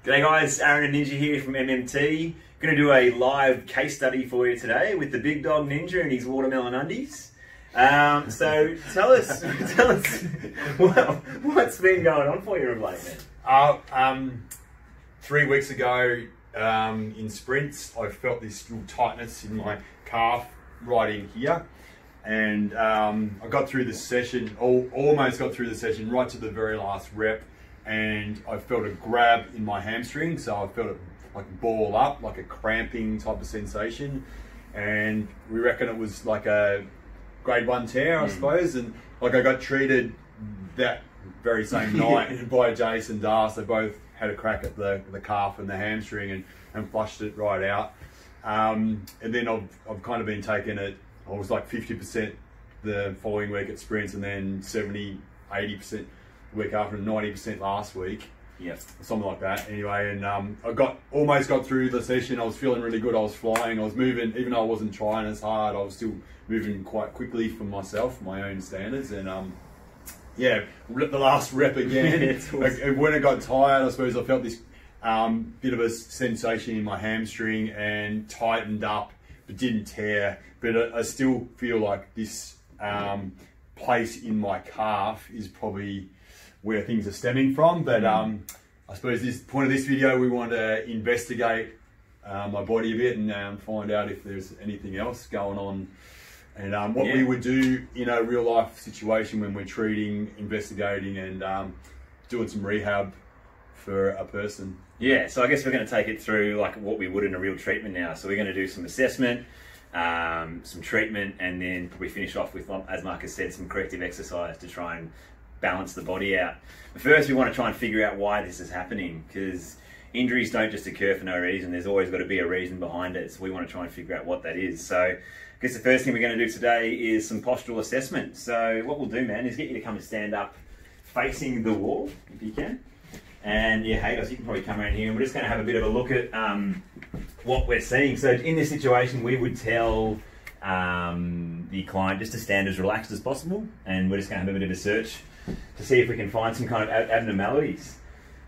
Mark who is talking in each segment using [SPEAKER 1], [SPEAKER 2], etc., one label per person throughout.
[SPEAKER 1] G'day guys, Aaron and Ninja here from MMT. Going to do a live case study for you today with the big dog Ninja and his watermelon undies. So tell us what's been going on for you of late, man?
[SPEAKER 2] 3 weeks ago in sprints, I felt this little tightness in my calf right in here. And I got through the session, almost got through the session right to the very last rep. And I felt a grab in my hamstring, so I felt it like ball up, like a cramping type of sensation. And we reckon it was like a grade 1 tear, I suppose. And like I got treated that very same night by Jason Das. They both had a crack at the calf and the hamstring and flushed it right out. And then I've kind of been taking it, I was like 50% the following week at sprints, and then 70, 80% the week after, and 90% last week.
[SPEAKER 1] Yeah,
[SPEAKER 2] something like that. Anyway, and I almost got through the session. I was feeling really good. I was flying. I was moving, even though I wasn't trying as hard. I was still moving quite quickly for myself, my own standards. And yeah, the last rep again. When I got tired, I suppose I felt this bit of a sensation in my hamstring and tightened up, but didn't tear. But I still feel like this place in my calf is probably where things are stemming from. But I suppose this point of this video, we want to investigate my body a bit and find out if there's anything else going on, and what we would do in a real life situation when we're treating, investigating, and doing some rehab for a person.
[SPEAKER 1] Yeah, so I guess we're going to take it through like what we would in a real treatment now. So we're going to do some assessment, some treatment, and then probably finish off with, as Marcus said, some corrective exercise to try and balance the body out. But first we want to try and figure out why this is happening, because injuries don't just occur for no reason. There's always got to be a reason behind it. So we want to try and figure out what that is. So I guess the first thing we're going to do today is some postural assessment. So what we'll do, man, is get you to come and stand up facing the wall, if you can. And yeah, hey guys, you can probably come around here, and we're just going to have a bit of a look at what we're seeing. So in this situation, we would tell the client just to stand as relaxed as possible, and we're just going to have a bit of a search to see if we can find some kind of abnormalities.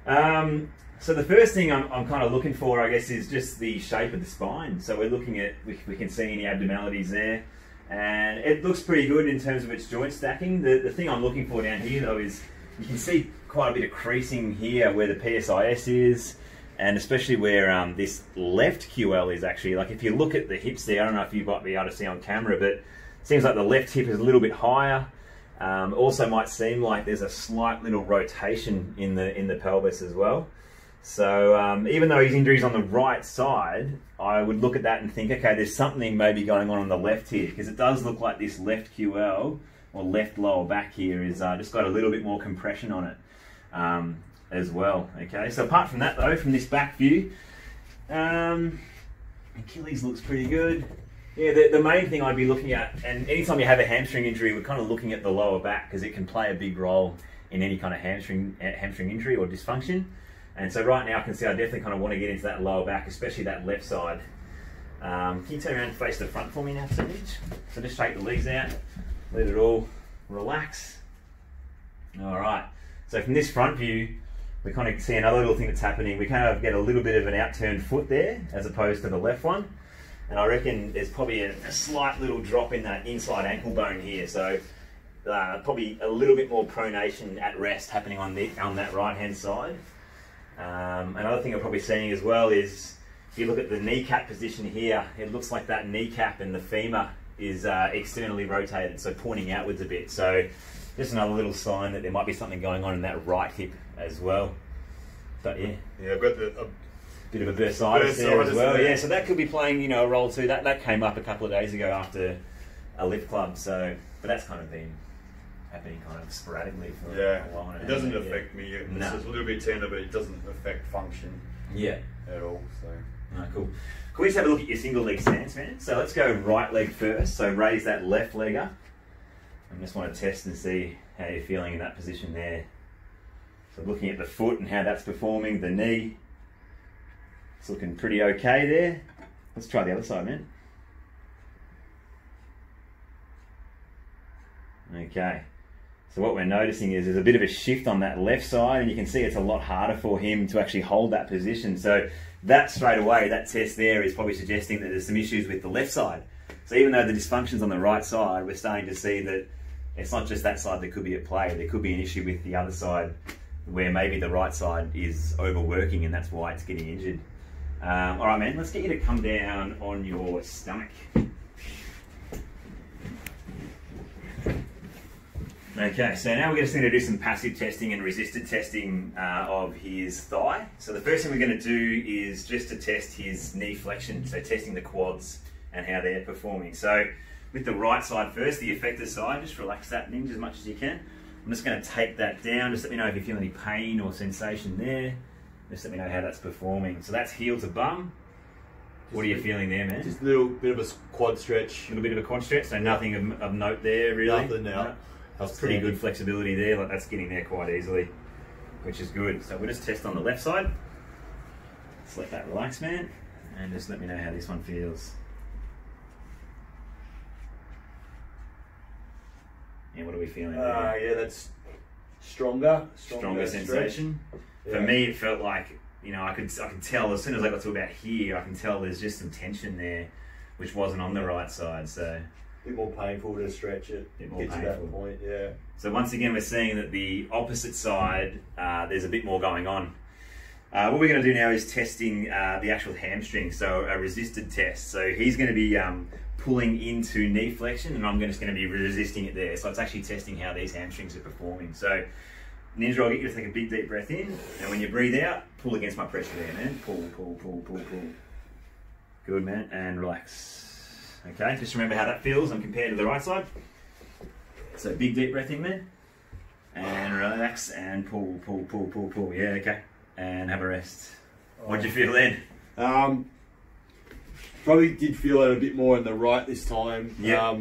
[SPEAKER 1] So the first thing I'm kind of looking for, I guess, is just the shape of the spine. So we're looking at, we can see any abnormalities there, and it looks pretty good in terms of its joint stacking. The thing I'm looking for down here though is you can see quite a bit of creasing here where the PSIS is, and especially where this left QL is actually, like if you look at the hips there, I don't know if you might be able to see on camera, but it seems like the left hip is a little bit higher. Also might seem like there's a slight little rotation in the pelvis as well. So even though his injury is on the right side, I would look at that and think, okay, there's something maybe going on the left here, because it does look like this left QL or left lower back here is just got a little bit more compression on it as well. Okay, so apart from that though, from this back view, Achilles looks pretty good. Yeah, the main thing I'd be looking at, and anytime you have a hamstring injury, we're kind of looking at the lower back, because it can play a big role in any kind of hamstring injury or dysfunction. And so right now I can see I definitely kind of want to get into that lower back, especially that left side. Can you turn around and face the front for me now, Mitch? So just shake the legs out, let it all relax. All right, so from this front view, we kind of see another little thing that's happening. We kind of get a little bit of an outturned foot there, as opposed to the left one. And I reckon there's probably a slight little drop in that inside ankle bone here. So probably a little bit more pronation at rest happening on that right hand side. Another thing I'm probably seeing as well is, if you look at the kneecap position here, it looks like that kneecap and the femur is externally rotated, so pointing outwards a bit. So just another little sign that there might be something going on in that right hip as well. But yeah,
[SPEAKER 2] I've got a
[SPEAKER 1] bit of a bursitis there as well. Yeah, so that could be playing, a role too. That came up a couple of days ago after a lift club. So, but that's kind of been happening kind of sporadically for a while now.
[SPEAKER 2] It doesn't affect me. It's just a little bit tender, but it doesn't affect function. At all. So.
[SPEAKER 1] Cool. Can we just have a look at your single leg stance, man? So let's go right leg first. So raise that left leg up. I just want to test and see how you're feeling in that position there. So looking at the foot and how that's performing, the knee. It's looking pretty okay there. Let's try the other side, man. Okay. So what we're noticing is there's a bit of a shift on that left side, and you can see it's a lot harder for him to actually hold that position. So that straight away, that test there is probably suggesting that there's some issues with the left side. So even though the dysfunction's on the right side, we're starting to see that it's not just that side that could be at play. There could be an issue with the other side where maybe the right side is overworking and that's why it's getting injured. All right, man, let's get you to come down on your stomach. Okay, so now we're just going to do some passive testing and resisted testing of his thigh. So the first thing we're going to do is just to test his knee flexion, so testing the quads and how they're performing. So with the right side first, the affected side, just relax that ninja as much as you can. I'm just going to take that down, just let me know if you feel any pain or sensation there. Just let me know how that's performing. So that's heel to bum. What are you feeling there, man?
[SPEAKER 2] Just a little bit of a quad stretch.
[SPEAKER 1] A little bit of a quad stretch, so nothing of note there, really?
[SPEAKER 2] Nothing now.
[SPEAKER 1] No. That's pretty good flexibility there, like that's getting there quite easily, which is good. So we'll just test on the left side. Just let that relax, man, and just let me know how this one feels. Yeah, what are we feeling there?
[SPEAKER 2] Yeah, that's stronger
[SPEAKER 1] sensation. Yeah. For me, it felt like, you know, I could tell as soon as I got to about here, I can tell there's just some tension there, which wasn't on the right side. So
[SPEAKER 2] a bit more painful to stretch it. Get to that point, yeah.
[SPEAKER 1] So once again, we're seeing that the opposite side, there's a bit more going on. What we're going to do now is testing the actual hamstring, so a resisted test. So he's going to be pulling into knee flexion, and I'm just going to be resisting it there. So it's actually testing how these hamstrings are performing. So Ninja, I'll get you to take a big deep breath in, and when you breathe out, pull against my pressure there, man. Pull, pull, pull, pull, pull. Good, man, and relax. Okay, just remember how that feels and compared to the right side. So big deep breath in, man, and relax, and pull, pull, pull, pull, pull. Yeah, okay, and have a rest. What'd you feel then?
[SPEAKER 2] Probably did feel it a bit more in the right this time.
[SPEAKER 1] Yeah.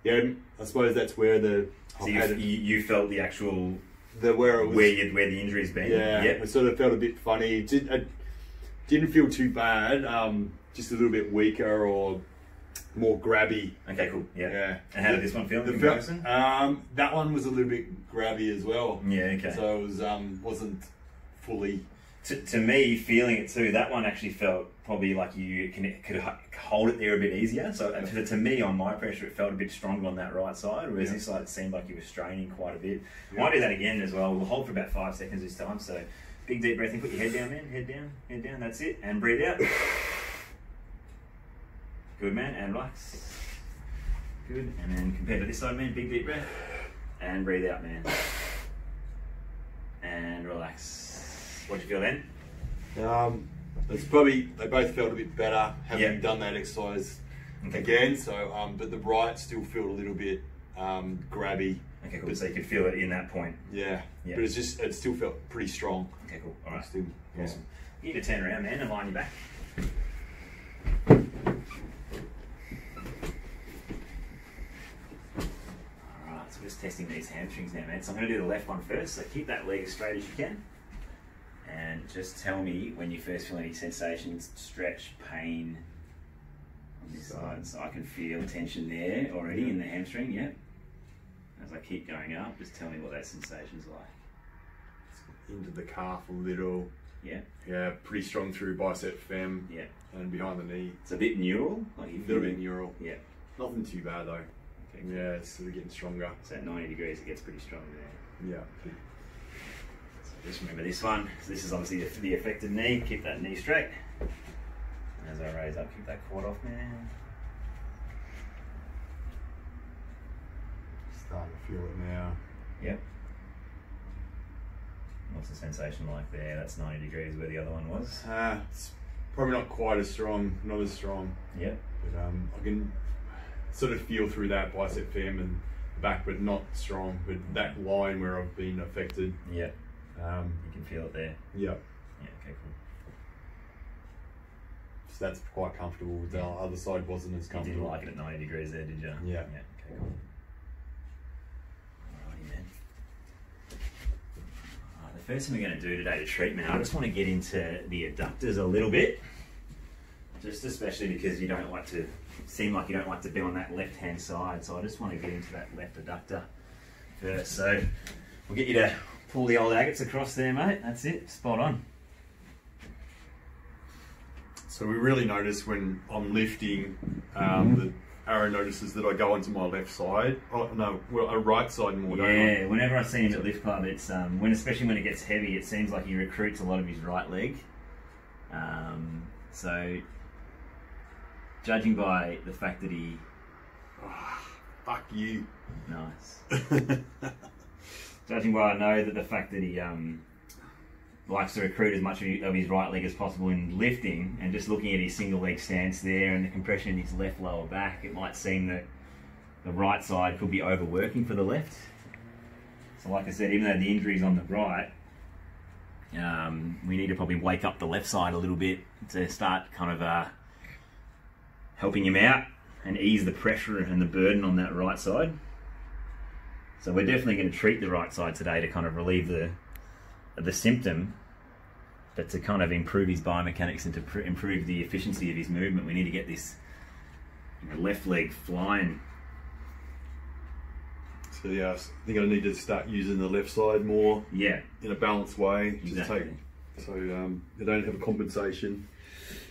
[SPEAKER 2] Yeah, I suppose that's where the
[SPEAKER 1] so you felt the actual
[SPEAKER 2] where it was
[SPEAKER 1] where the injury's been.
[SPEAKER 2] Yeah,
[SPEAKER 1] yep.
[SPEAKER 2] It sort of felt a bit funny. It didn't feel too bad. Just a little bit weaker or more grabby.
[SPEAKER 1] Okay, cool. Yeah.
[SPEAKER 2] Yeah.
[SPEAKER 1] And how did this one feel in comparison?
[SPEAKER 2] That one was a little bit grabby as well.
[SPEAKER 1] Yeah. Okay.
[SPEAKER 2] So it was wasn't fully.
[SPEAKER 1] To me, feeling it too, that one actually felt probably like you could hold it there a bit easier. So to me, on my pressure, it felt a bit stronger on that right side, whereas this side it seemed like you were straining quite a bit. Yeah. Might do that again as well. We'll hold for about 5 seconds this time. So big deep breath in, put your head down, man. Head down, that's it. And breathe out. Good, man, and relax. Good, and then compared to this side, man, big deep breath. And breathe out, man. And relax. What'd you feel then?
[SPEAKER 2] It's probably, they both felt a bit better having done that exercise again. So, but the right still felt a little bit grabby.
[SPEAKER 1] Okay, cool. So you could feel it in that point.
[SPEAKER 2] Yeah. But it's just, it still felt pretty strong.
[SPEAKER 1] Okay, cool. All right.
[SPEAKER 2] Still,
[SPEAKER 1] awesome. You need to turn around, man, and line your back. Alright, so we're just testing these hamstrings now, man. So I'm going to do the left one first. So keep that leg as straight as you can. And just tell me when you first feel any sensations, stretch, pain on this side. So I can feel tension there already in the hamstring, As I keep going up, just tell me what that sensation's like.
[SPEAKER 2] Into the calf a little.
[SPEAKER 1] Yeah.
[SPEAKER 2] Yeah, pretty strong through bicep fem.
[SPEAKER 1] Yeah.
[SPEAKER 2] And behind the knee.
[SPEAKER 1] It's a bit neural? Like you feel
[SPEAKER 2] a little bit neural.
[SPEAKER 1] Yeah.
[SPEAKER 2] Nothing too bad though.
[SPEAKER 1] Okay.
[SPEAKER 2] Yeah, it's sort of getting stronger.
[SPEAKER 1] So at 90 degrees it gets pretty strong there.
[SPEAKER 2] Yeah.
[SPEAKER 1] Just remember this one. So this is obviously the affected knee. Keep that knee straight. As I raise up, keep that quad off, man.
[SPEAKER 2] Starting to feel it now.
[SPEAKER 1] Yep. What's the sensation like there? That's 90 degrees where the other one was.
[SPEAKER 2] It's probably not quite as strong, not as strong.
[SPEAKER 1] Yep.
[SPEAKER 2] But I can sort of feel through that bicep fem and the back, but not strong. But that line where I've been affected.
[SPEAKER 1] Yep. You can feel it there.
[SPEAKER 2] Yep.
[SPEAKER 1] Yeah, okay, cool.
[SPEAKER 2] So that's quite comfortable. The other side wasn't as comfortable.
[SPEAKER 1] You didn't like it at 90 degrees there, did you?
[SPEAKER 2] Yeah.
[SPEAKER 1] Yeah, okay, cool. Alrighty then. The first thing we're going to do today to treatment, I just want to get into the adductors a little bit. Just especially because you don't like to, seem like you don't like to be on that left-hand side. So I just want to get into that left adductor first. So we'll get you to pull the old agates across there, mate. That's it, spot on.
[SPEAKER 2] So we really notice when I'm lifting, that Aaron notices that I go onto my left side. Oh no, well, a right side more.
[SPEAKER 1] Yeah, whenever I see him at lift club, it's especially when it gets heavy, it seems like he recruits a lot of his right leg. So judging by the fact that he,
[SPEAKER 2] fuck you.
[SPEAKER 1] Nice. Judging by I know that the fact that he likes to recruit as much of his right leg as possible in lifting, and just looking at his single leg stance there and the compression in his left lower back, it might seem that the right side could be overworking for the left. So like I said, even though the injury's on the right, we need to probably wake up the left side a little bit to start kind of helping him out and ease the pressure and the burden on that right side. So we're definitely going to treat the right side today to kind of relieve the symptom, but to kind of improve his biomechanics and to improve the efficiency of his movement, we need to get this left leg flying.
[SPEAKER 2] So yeah, I think I need to start using the left side more.
[SPEAKER 1] Yeah,
[SPEAKER 2] in a balanced way.
[SPEAKER 1] Exactly.
[SPEAKER 2] So you don't have a compensation.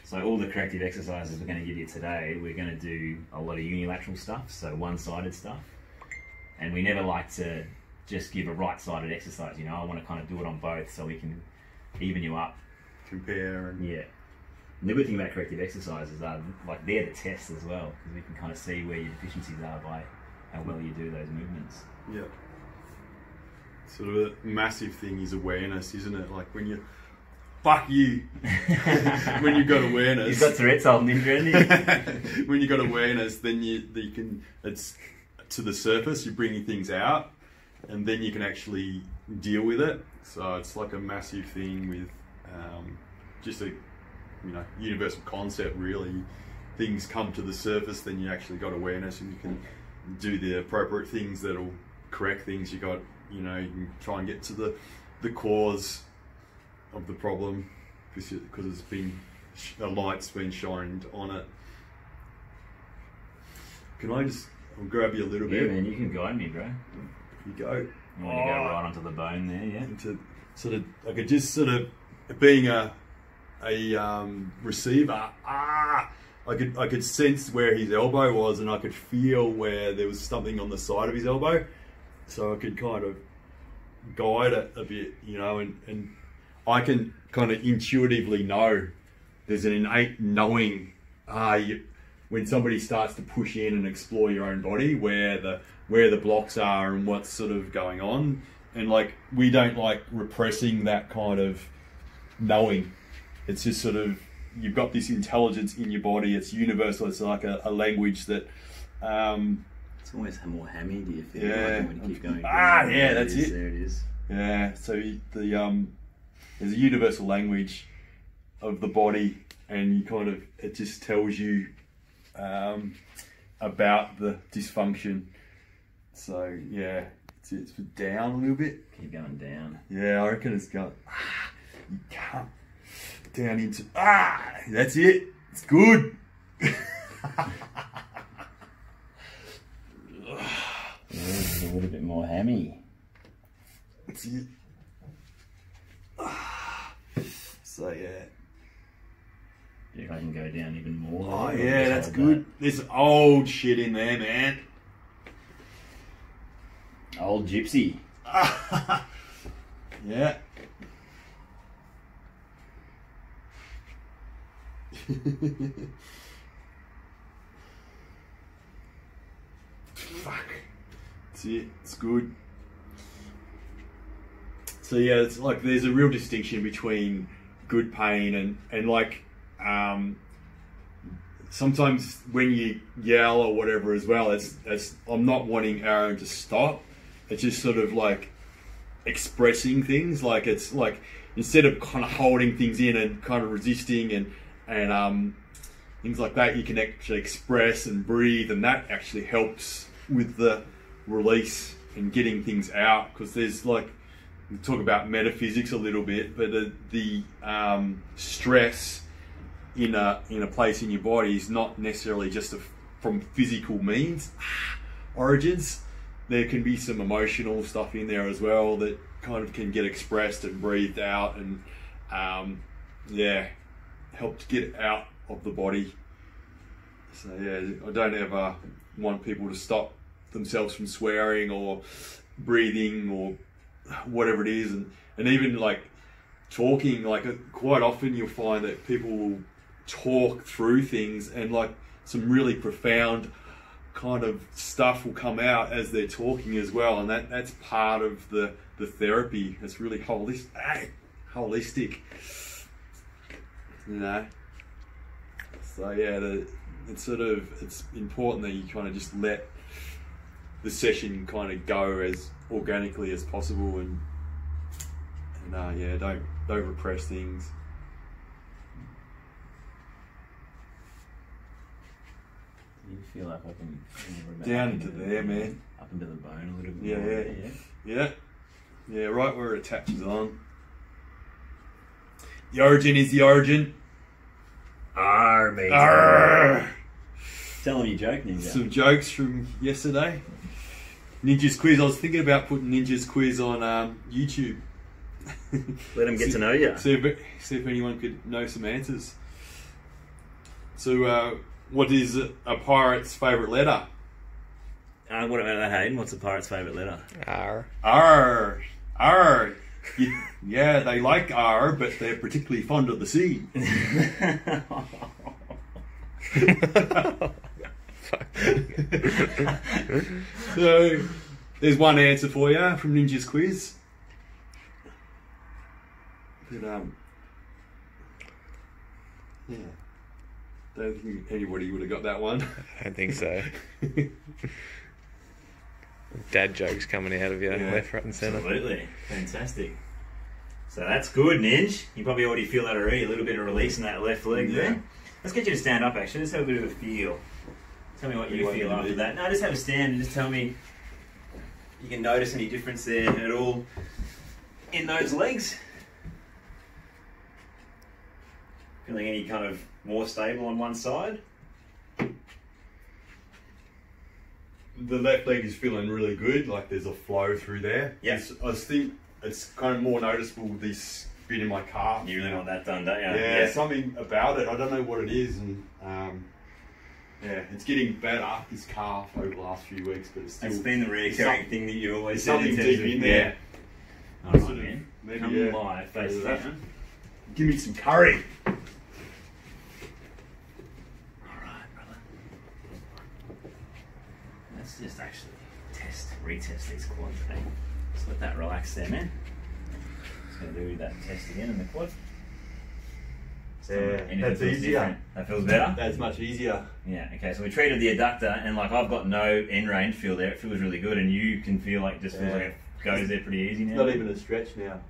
[SPEAKER 1] So all the corrective exercises we're going to give you today, we're going to do a lot of unilateral stuff, so one-sided stuff. And we never like to just give a right-sided exercise, you know. I want to kind of do it on both so we can even you up.
[SPEAKER 2] Compare. And
[SPEAKER 1] yeah. And the good thing about corrective exercises are, like, they're the tests as well, because we can kind of see where your deficiencies are by how well you do those movements.
[SPEAKER 2] Yeah. Sort of a massive thing is awareness, isn't it? Like when you, fuck you, when you've got awareness.
[SPEAKER 1] You've got Tourette's holding him, hasn't he?
[SPEAKER 2] When you've got awareness, then you can, it's to the surface, you're bringing things out, and then you can actually deal with it. So it's like a massive thing with just a universal concept, really. Things come to the surface, then you actually got awareness, and you can do the appropriate things that'll correct things. You got, you can try and get to the cause of the problem because it's been, a light's been shined on it. Can I just, I'll grab you a little bit.
[SPEAKER 1] Yeah, man, you can guide me, bro.
[SPEAKER 2] You go.
[SPEAKER 1] You want to go right onto the bone there, yeah?
[SPEAKER 2] Into sort of, I could just sort of, being a receiver, I could sense where his elbow was, and I could feel where there was something on the side of his elbow, so I could kind of guide it a bit, and I can kind of intuitively know. There's an innate knowing when somebody starts to push in and explore your own body, where the blocks are and what's sort of going on. And like, we don't like repressing that kind of knowing. It's just sort of, you've got this intelligence in your body. It's universal. It's like a language that
[SPEAKER 1] it's always more hammy, do you feel?
[SPEAKER 2] Yeah.
[SPEAKER 1] Like when you keep going.
[SPEAKER 2] Yeah, that's it.
[SPEAKER 1] There it is.
[SPEAKER 2] Yeah. So there's a universal language of the body, and you kind of, it just tells you about the dysfunction. So yeah, it's down a little bit.
[SPEAKER 1] Keep going down.
[SPEAKER 2] Yeah, I reckon it's going. You can't down into. That's it. It's good.
[SPEAKER 1] It's a little bit more hammy.
[SPEAKER 2] That's it. So yeah.
[SPEAKER 1] Yeah, I can go down even more.
[SPEAKER 2] Oh yeah, that's good. There's old shit in there, man.
[SPEAKER 1] Old gypsy.
[SPEAKER 2] Yeah. Fuck. That's it. It's good. So yeah, it's like there's a real distinction between good pain and like sometimes when you yell or whatever as well, it's I'm not wanting Aaron to stop. It's just sort of like expressing things. Like it's like instead of kind of holding things in and kind of resisting and things like that, you can actually express and breathe, and that actually helps with the release and getting things out. Because there's like, we talk about metaphysics a little bit, but the stress in a place in your body is not necessarily just from physical means origins. there can be some emotional stuff in there as well that kind of can get expressed and breathed out, and yeah, help to get it out of the body. So yeah, I don't ever want people to stop themselves from swearing or breathing or whatever it is, and even like talking. Like quite often you'll find that people will talk through things, and like some really profound kind of stuff will come out as they're talking as well, and that's part of the therapy. It's really holistic, you know. So yeah, it's important that you kind of just let the session kind of go as organically as possible, and yeah, don't repress things.
[SPEAKER 1] You feel like I can
[SPEAKER 2] down into there, man.
[SPEAKER 1] Up into the bone a little bit.
[SPEAKER 2] Yeah, right where it attaches on. The origin is the origin.
[SPEAKER 1] Arr, mate.
[SPEAKER 2] Arr.
[SPEAKER 1] Tell them your joke, Ninja.
[SPEAKER 2] Some jokes from yesterday. Ninja's quiz. I was thinking about putting Ninja's quiz on YouTube.
[SPEAKER 1] Let them get to know you.
[SPEAKER 2] See if anyone could know some answers. So, what is a pirate's favourite letter?
[SPEAKER 1] What about that, Hayden? What's a pirate's favourite letter?
[SPEAKER 3] R.
[SPEAKER 2] R. R. Yeah, they like R, but they're particularly fond of the sea. So, there's one answer for you from Ninja's quiz. But, yeah. Don't think anybody would have got that one.
[SPEAKER 3] I don't think so. Dad jokes coming out of you, left, right and centre.
[SPEAKER 1] Absolutely. Fantastic. So that's good, Ninj. You probably already feel that already, a little bit of release in that left leg there. Let's get you to stand up, actually. Let's have a bit of a feel. Tell me what you feel after that. No, just have a stand and just tell me you can notice any difference there at all in those legs. Feeling any kind of more stable on one side?
[SPEAKER 2] The left leg is feeling really good, like there's a flow through there.
[SPEAKER 1] Yes.
[SPEAKER 2] I think it's kind of more noticeable, this bit in my calf.
[SPEAKER 1] You really want that done, don't you?
[SPEAKER 2] Yeah, something about it. I don't know what it is, and yeah, it's getting better, this calf, over the last few weeks, but it's still...
[SPEAKER 1] It's been the recurring thing that you always said.
[SPEAKER 2] Something deep in there.
[SPEAKER 1] Yeah. Alright, man.
[SPEAKER 2] Maybe,
[SPEAKER 1] come live, face down.
[SPEAKER 2] Give me some curry.
[SPEAKER 1] Alright, brother. Let's just actually retest these quads, eh? Just let that relax there, man. Just going to do that test again in the quad.
[SPEAKER 2] That's easier.
[SPEAKER 1] Different. That feels better?
[SPEAKER 2] That's much easier.
[SPEAKER 1] Yeah, okay, so we treated the adductor, and like I've got no end range feel there. It feels really good, and you can feel like it just feels like it goes there pretty easy now.
[SPEAKER 2] Not even a stretch now.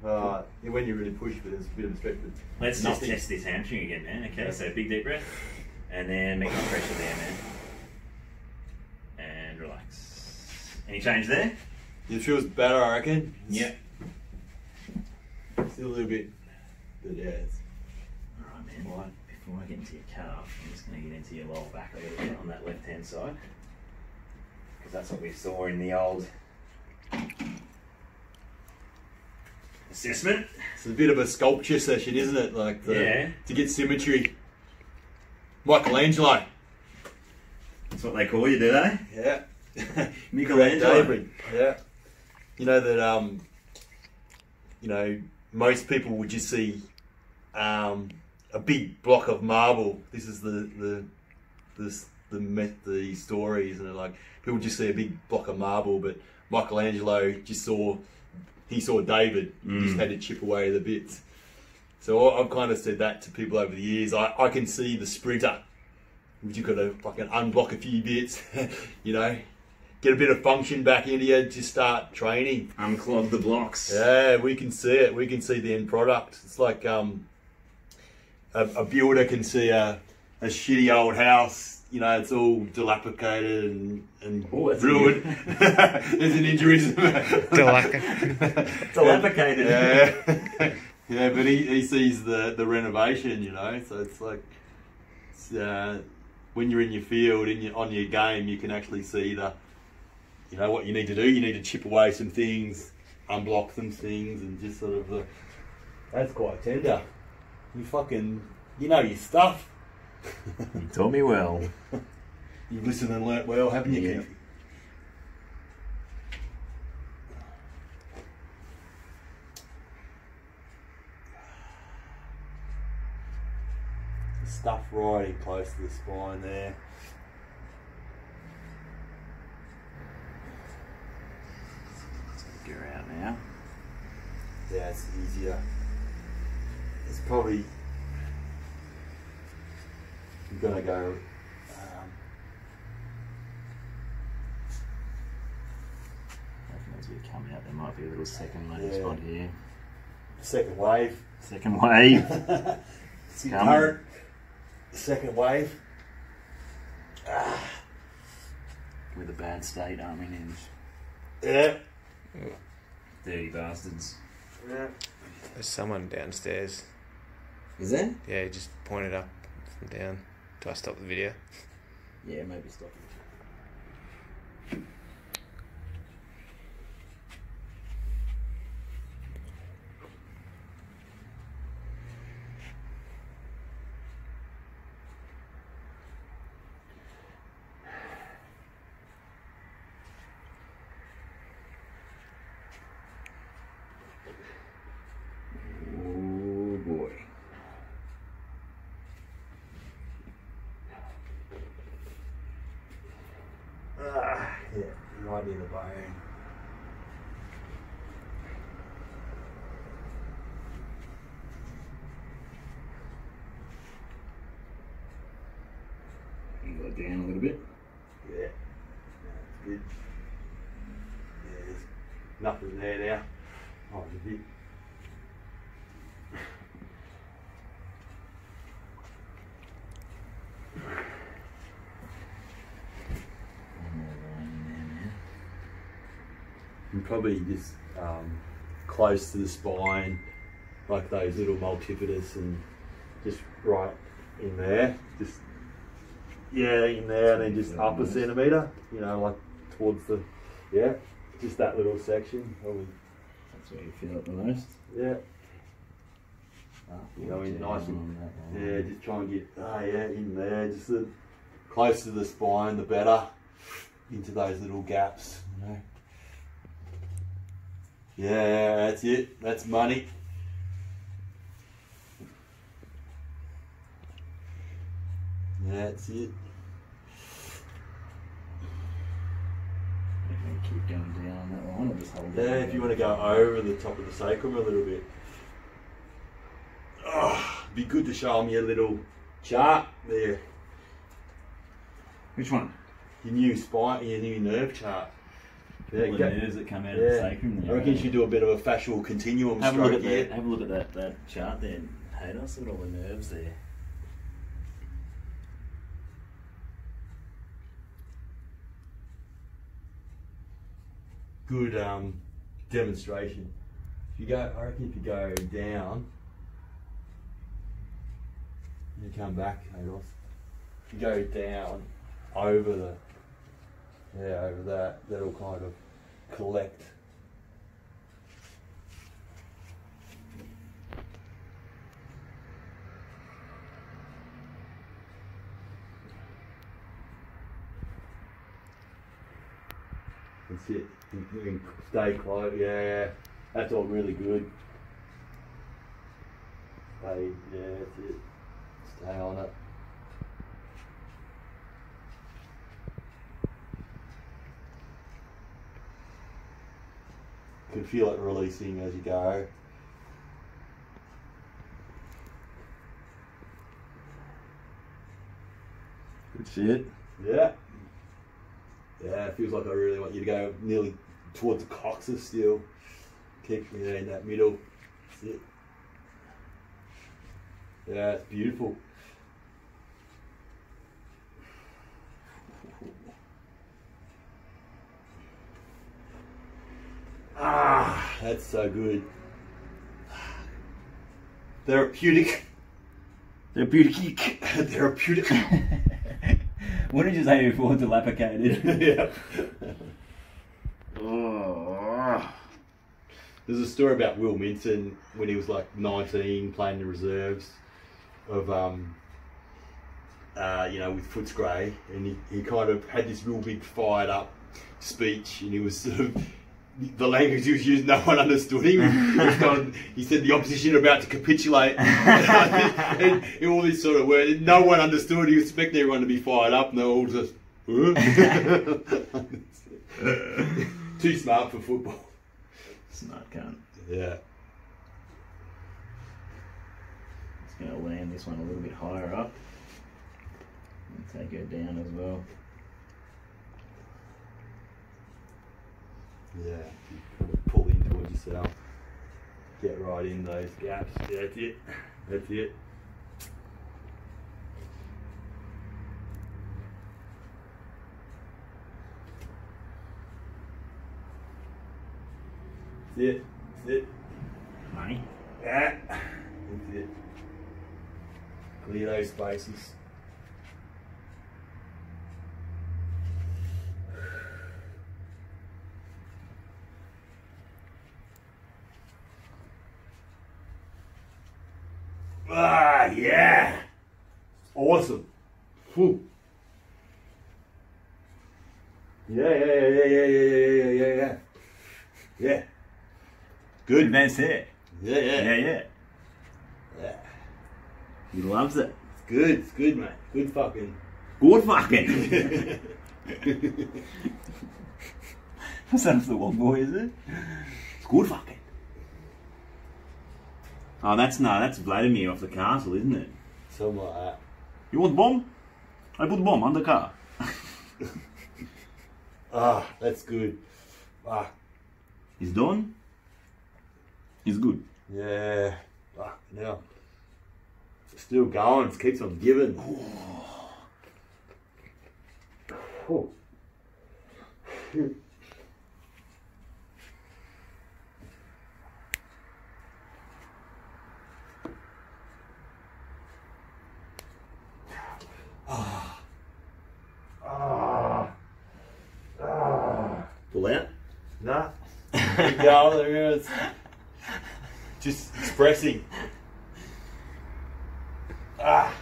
[SPEAKER 2] When you really push, but it's a bit of a stretch. But
[SPEAKER 1] let's just test this hamstring again, man. Okay, so big deep breath, and then make some pressure there, man. And relax. Any change there?
[SPEAKER 2] It feels better, I reckon.
[SPEAKER 1] Yep.
[SPEAKER 2] Still a little bit, but yeah.
[SPEAKER 1] Alright, man. Well, before I get into your calf, I'm just going to get into your lower back a little bit on that left-hand side, because that's what we saw in the old assessment.
[SPEAKER 2] It's a bit of a sculpture session, isn't it? Like to get symmetry. Michelangelo.
[SPEAKER 1] That's what they call you, do they?
[SPEAKER 2] Yeah.
[SPEAKER 1] Michelangelo.
[SPEAKER 2] Yeah. You know that you know, most people would just see a big block of marble. This is the story, isn't it? Like people just see a big block of marble, but Michelangelo saw David. He just had to chip away the bits. So I've kind of said that to people over the years. I can see the sprinter. You've got to fucking unblock a few bits, you know, get a bit of function back into you, just start training.
[SPEAKER 1] Unclog the blocks.
[SPEAKER 2] Yeah, we can see it. We can see the end product. It's like a builder can see a shitty old house. You know, it's all dilapidated and ruined. There's an injury.
[SPEAKER 1] Dilapidated.
[SPEAKER 2] Yeah. Yeah, but he sees the renovation, you know. So it's like, when you're in your field, on your game, you can actually see you know what you need to do? You need to chip away some things, unblock some things, and just sort of... that's quite tender. You know your stuff.
[SPEAKER 1] You taught me well.
[SPEAKER 2] You've listened and learnt well, haven't you,
[SPEAKER 1] Yeah.
[SPEAKER 2] Keith? Stuff right in close to the spine there.
[SPEAKER 1] Get her out now.
[SPEAKER 2] Yeah, it's easier. It's probably... I'm gonna go...
[SPEAKER 1] As we come out, there might be a little second load spot here.
[SPEAKER 2] second wave.
[SPEAKER 1] Second wave.
[SPEAKER 2] See current. Second wave.
[SPEAKER 1] With a bad state, aren't we, Ninja?
[SPEAKER 2] Yeah.
[SPEAKER 1] Dirty bastards.
[SPEAKER 2] Yeah.
[SPEAKER 3] There's someone downstairs.
[SPEAKER 1] Is there?
[SPEAKER 3] Yeah, he just pointed up from down. Do I stop the video?
[SPEAKER 1] Yeah, maybe stop it. Oh boy.
[SPEAKER 2] Yeah, right near the bone.
[SPEAKER 1] Angle it down a little bit.
[SPEAKER 2] Yeah. That's good. Yeah, there's nothing there now. Oh, it's a bit. And probably just close to the spine, like those little multifidus, and just right in there, just in there, and then just up a centimetre, you know, like towards the, just that little section. Probably.
[SPEAKER 1] That's where you feel it the most.
[SPEAKER 2] Yeah. You know, in nice and, just try and get, in there, just close to the spine, the better, into those little gaps, you know. Yeah, that's it. That's money. That's it.
[SPEAKER 1] Keep going down on that one, or just hold it.
[SPEAKER 2] Yeah, if you want to go over the top of the sacrum a little bit. Oh, be good to show them your little chart there.
[SPEAKER 1] Which one?
[SPEAKER 2] Your new spine, your new nerve chart.
[SPEAKER 1] All the nerves that come out of the sacrum there.
[SPEAKER 2] I reckon you should do a bit of a fascial continuum
[SPEAKER 1] Have a look
[SPEAKER 2] stroke
[SPEAKER 1] at
[SPEAKER 2] here.
[SPEAKER 1] that. Have a look at that chart there. Haydos, look at all the nerves there.
[SPEAKER 2] Good demonstration. If you go, I reckon if you go down, you come back, Haydos. If you go down over the, over that, that'll kind of collect. That's it. You can stay close. Yeah, that's all really good. Stay. Yeah, that's it. Stay on it. You can feel it releasing as you go.
[SPEAKER 1] Good shit.
[SPEAKER 2] Yeah. Yeah, it feels like I really want you to go nearly towards the coccyx still. Keep in that middle. That's it. Yeah, it's beautiful. Ah, that's so good. Therapeutic.
[SPEAKER 1] Therapeutic.
[SPEAKER 2] Therapeutic.
[SPEAKER 1] What did you say before? Dilapidated.
[SPEAKER 2] Yeah. There's a story about Will Minton when he was like 19 playing the reserves of you know, with Footscray, and he kind of had this real big fired up speech, and he was sort of, the language he was using, no one understood him. He said the opposition are about to capitulate, and all this sort of words, no one understood. He was expecting everyone to be fired up, and they were all just too smart for football.
[SPEAKER 1] Smart cunt.
[SPEAKER 2] Yeah.
[SPEAKER 1] Just going to land this one a little bit higher up. And take her down as well.
[SPEAKER 2] Yeah, you kind of pull in towards yourself. Get right in those gaps. Yeah, that's it. That's it. That's it. That's it.
[SPEAKER 1] Money.
[SPEAKER 2] Yeah. That's it. Clear those spaces. Ah, yeah. Awesome. Whew. Yeah. Yeah. Good.
[SPEAKER 1] That's it.
[SPEAKER 2] Yeah.
[SPEAKER 1] He loves it.
[SPEAKER 2] It's good. It's good, mate. Good fucking.
[SPEAKER 1] Good fucking. That's not the one boy, is it? It's good fucking. Oh, that's Vladimir off the castle, isn't it?
[SPEAKER 2] Something like that.
[SPEAKER 1] You want the bomb? I put the bomb on the car.
[SPEAKER 2] Ah, that's good. Ah.
[SPEAKER 1] He's done. He's good.
[SPEAKER 2] Yeah. Ah, now. It's still going. It keeps on giving. Oh. Shit.
[SPEAKER 1] Pull out.
[SPEAKER 2] Nah. Keep going. There it is. Just expressing. Ah.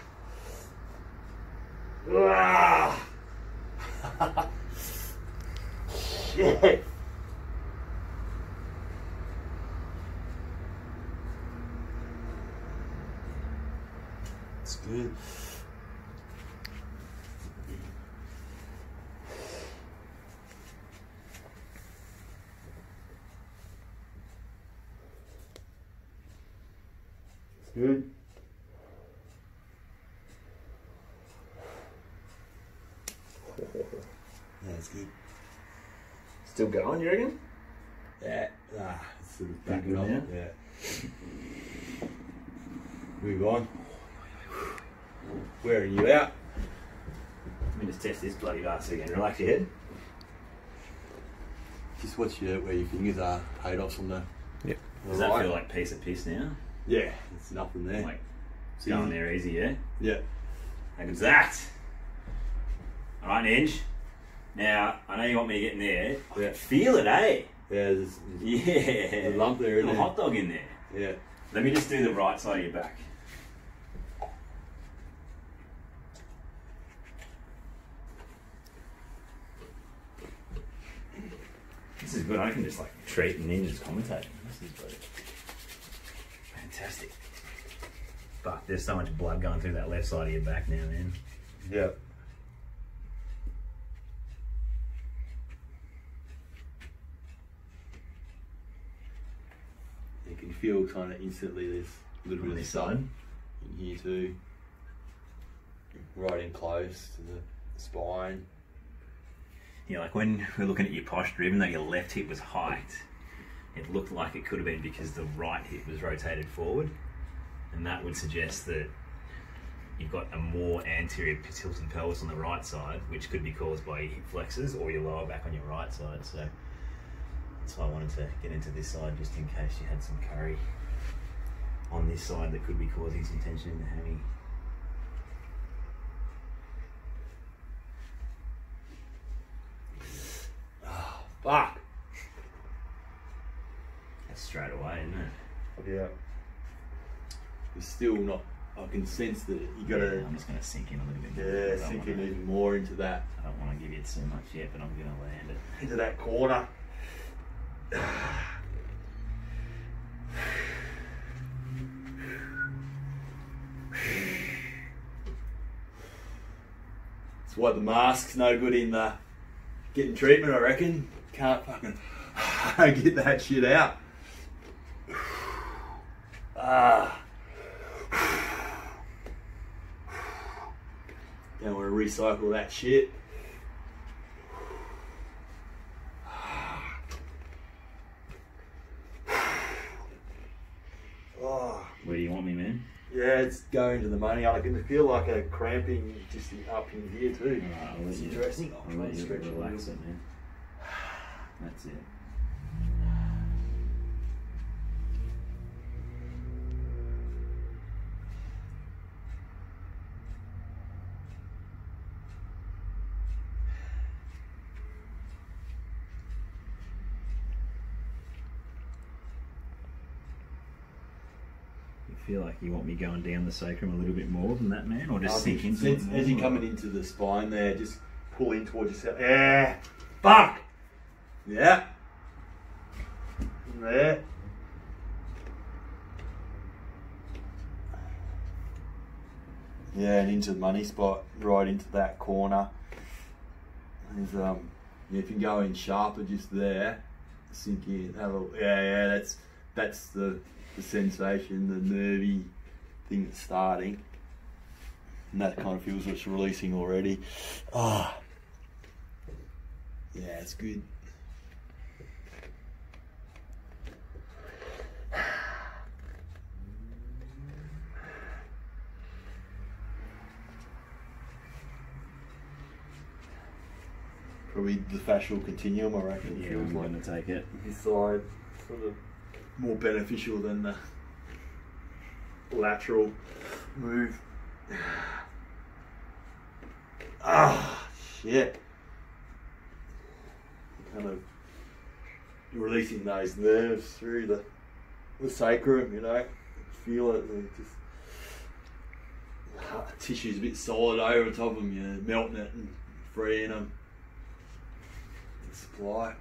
[SPEAKER 2] Ah. Shit. It's good. Good. That's good.
[SPEAKER 1] Still going, you reckon?
[SPEAKER 2] Yeah. Ah, it's sort of back
[SPEAKER 1] Good
[SPEAKER 2] up.
[SPEAKER 1] now?
[SPEAKER 2] Yeah. Move on. Wearing you out.
[SPEAKER 1] Let me just test this bloody ass again. Relax your head.
[SPEAKER 2] Just watch where your fingers are paid off from the.
[SPEAKER 3] Yep.
[SPEAKER 1] Does that feel like piece of piss now?
[SPEAKER 2] Yeah, there's nothing there.
[SPEAKER 1] Like, it's going there easy, yeah?
[SPEAKER 2] Yeah.
[SPEAKER 1] How good's that? Alright, Ninj. Now, I know you want me to get in there. I can feel it, eh?
[SPEAKER 2] Yeah, there's
[SPEAKER 1] Yeah.
[SPEAKER 2] a lump there, isn't
[SPEAKER 1] a
[SPEAKER 2] there?
[SPEAKER 1] hot dog in there.
[SPEAKER 2] Yeah.
[SPEAKER 1] Let me just do the right side of your back. This is good. I can just like treat and then just commentate. This is good. Fantastic. Fuck, there's so much blood going through that left side of your back now, man.
[SPEAKER 2] Yeah. You can feel kind of instantly there's a little
[SPEAKER 1] On
[SPEAKER 2] bit of
[SPEAKER 1] this
[SPEAKER 2] sun
[SPEAKER 1] side.
[SPEAKER 2] in here too. Right in close to the spine.
[SPEAKER 1] Yeah, like when we're looking at your posture, even though your left hip was hiked, it looked like it could have been because the right hip was rotated forward. And that would suggest that you've got a more anterior tilted pelvis on the right side, which could be caused by your hip flexors or your lower back on your right side. So that's why I wanted to get into this side, just in case you had some curry on this side that could be causing some tension in the hammy.
[SPEAKER 2] Fuck.
[SPEAKER 1] straight away, isn't it?
[SPEAKER 2] Yeah. It's still not. I can sense that you gotta.
[SPEAKER 1] Yeah, I'm just gonna sink in a little bit more.
[SPEAKER 2] Yeah, sink in even more into that.
[SPEAKER 1] I don't want to give you too much yet, but I'm gonna land it
[SPEAKER 2] into that corner. That's why the mask's no good in the getting treatment, I reckon. Can't fucking get that shit out. Don't want to recycle that shit.
[SPEAKER 1] Where do you want me, man?
[SPEAKER 2] Yeah, it's going to the money. I can feel like a cramping just up in here too.
[SPEAKER 1] Alright, I'll let
[SPEAKER 2] It's
[SPEAKER 1] you.
[SPEAKER 2] interesting.
[SPEAKER 1] I'll let you relax it, man. That's it. Feel like you want me going down the sacrum a little bit more than that, man, or just sink into it more?
[SPEAKER 2] As you're coming into the spine there, just pull in towards yourself. Yeah. Fuck. Yeah. There. Yeah, and into the money spot, right into that corner. There's if you go in sharper just there, sink in. Have a, yeah, that's the sensation, the nervy thing that's starting. And that kind of feels it's releasing already. Ah, yeah, it's good. Probably the fascial continuum, I reckon.
[SPEAKER 1] Yeah,
[SPEAKER 2] feels
[SPEAKER 1] I'm
[SPEAKER 2] like
[SPEAKER 1] going to take it.
[SPEAKER 2] this side sort of more beneficial than the lateral move. Ah, shit. Kind of releasing those nerves through the sacrum, you know. Feel it, just tissue's a bit solid over top of them, you know, melting it and freeing them. Supply.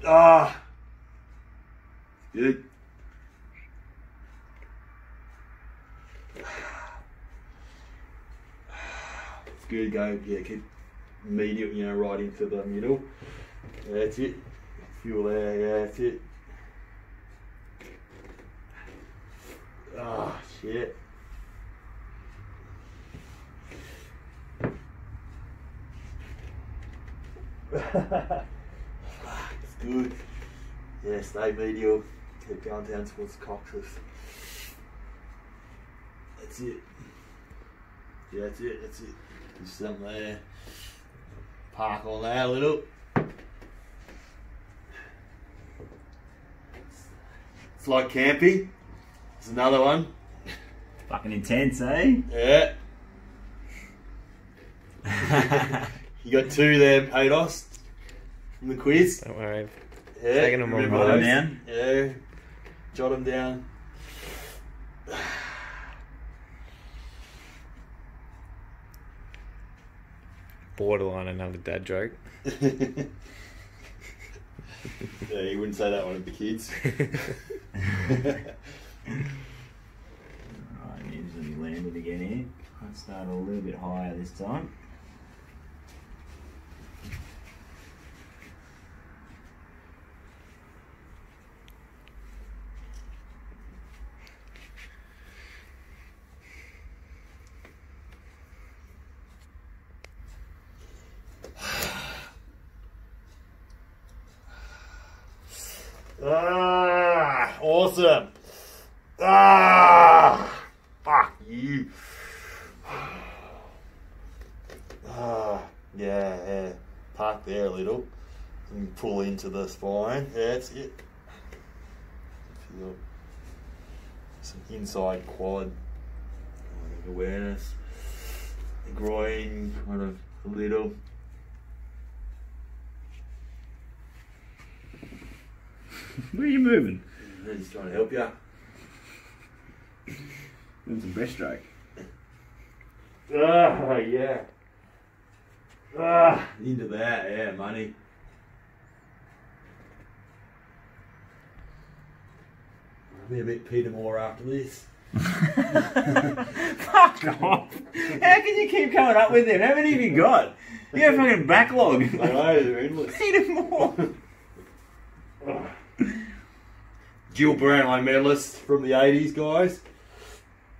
[SPEAKER 2] Ah, good. It's good. Go, yeah, keep medium, you know, right into the middle. Yeah, that's it. Feel there, yeah, that's it. Ah, shit. It's good. Yeah, stay medial. Keep going down towards the coccyx. That's it. Yeah, that's it. That's it. Do something there. Park on that a little. It's like camping. There's another one.
[SPEAKER 1] Fucking intense, eh?
[SPEAKER 2] Yeah. You got two there, Pados, from the quiz.
[SPEAKER 3] Don't worry.
[SPEAKER 2] Yeah,
[SPEAKER 3] Taking them on
[SPEAKER 2] remember
[SPEAKER 1] Write them
[SPEAKER 2] those?
[SPEAKER 1] down.
[SPEAKER 2] Yeah, jot them down.
[SPEAKER 3] Borderline another dad joke.
[SPEAKER 2] Yeah, you wouldn't say that one of the kids.
[SPEAKER 1] Alright, usually landed again here. Let's start a little bit higher this time.
[SPEAKER 2] Ah, awesome. Ah, fuck you. Ah, yeah. Park there a little and pull into the spine. Yeah, that's it. Feel some inside quad awareness. Groin kind of a little.
[SPEAKER 1] Where are you moving?
[SPEAKER 2] I'm just trying to help you.
[SPEAKER 1] Doing some breaststroke.
[SPEAKER 2] Oh, yeah. Ah, into that, yeah, money. I'll be a bit Peter Moore after this.
[SPEAKER 1] Fuck off! How can you keep coming up with them? How many have you got? You have a fucking backlog.
[SPEAKER 2] I know, they're endless.
[SPEAKER 1] Peter Moore.
[SPEAKER 2] Jill Brownlow medalist from the 80s, guys.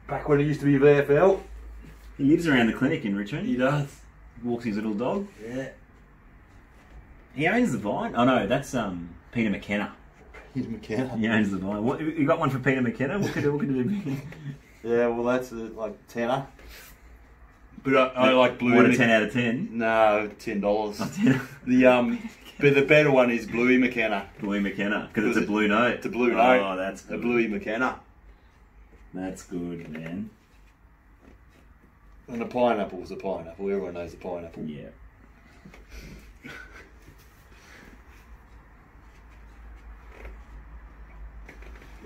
[SPEAKER 2] Back when it used to be VFL.
[SPEAKER 1] He lives around the clinic in Richmond.
[SPEAKER 2] He does.
[SPEAKER 1] Walks his little dog.
[SPEAKER 2] Yeah.
[SPEAKER 1] He owns the Vine. Oh no, that's Peter McKenna.
[SPEAKER 2] Peter McKenna.
[SPEAKER 1] He owns the Vine. What, you got one for Peter McKenna? What could it be?
[SPEAKER 2] Yeah, well that's like tenner. But I like blue.
[SPEAKER 1] What, a 10 out of 10?
[SPEAKER 2] No, $10.
[SPEAKER 1] Oh, 10.
[SPEAKER 2] But the better one is Bluey McKenna.
[SPEAKER 1] Bluey McKenna, because it's a blue note.
[SPEAKER 2] It's a blue note.
[SPEAKER 1] Oh, that's good.
[SPEAKER 2] A Bluey McKenna.
[SPEAKER 1] That's good, man.
[SPEAKER 2] And a pineapple's a pineapple. Everyone knows a pineapple.
[SPEAKER 1] Yeah.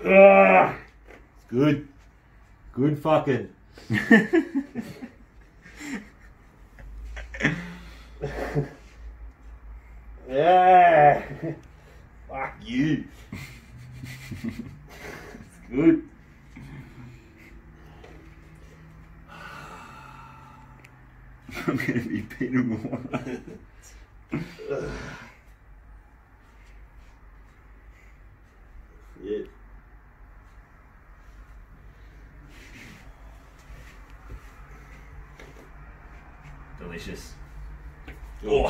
[SPEAKER 2] Ah, it's good. Good fucking. Yeah. Fuck you. It's good.
[SPEAKER 1] I'm going to be Peter Moore.
[SPEAKER 2] Yeah.
[SPEAKER 1] Delicious.
[SPEAKER 2] Oh.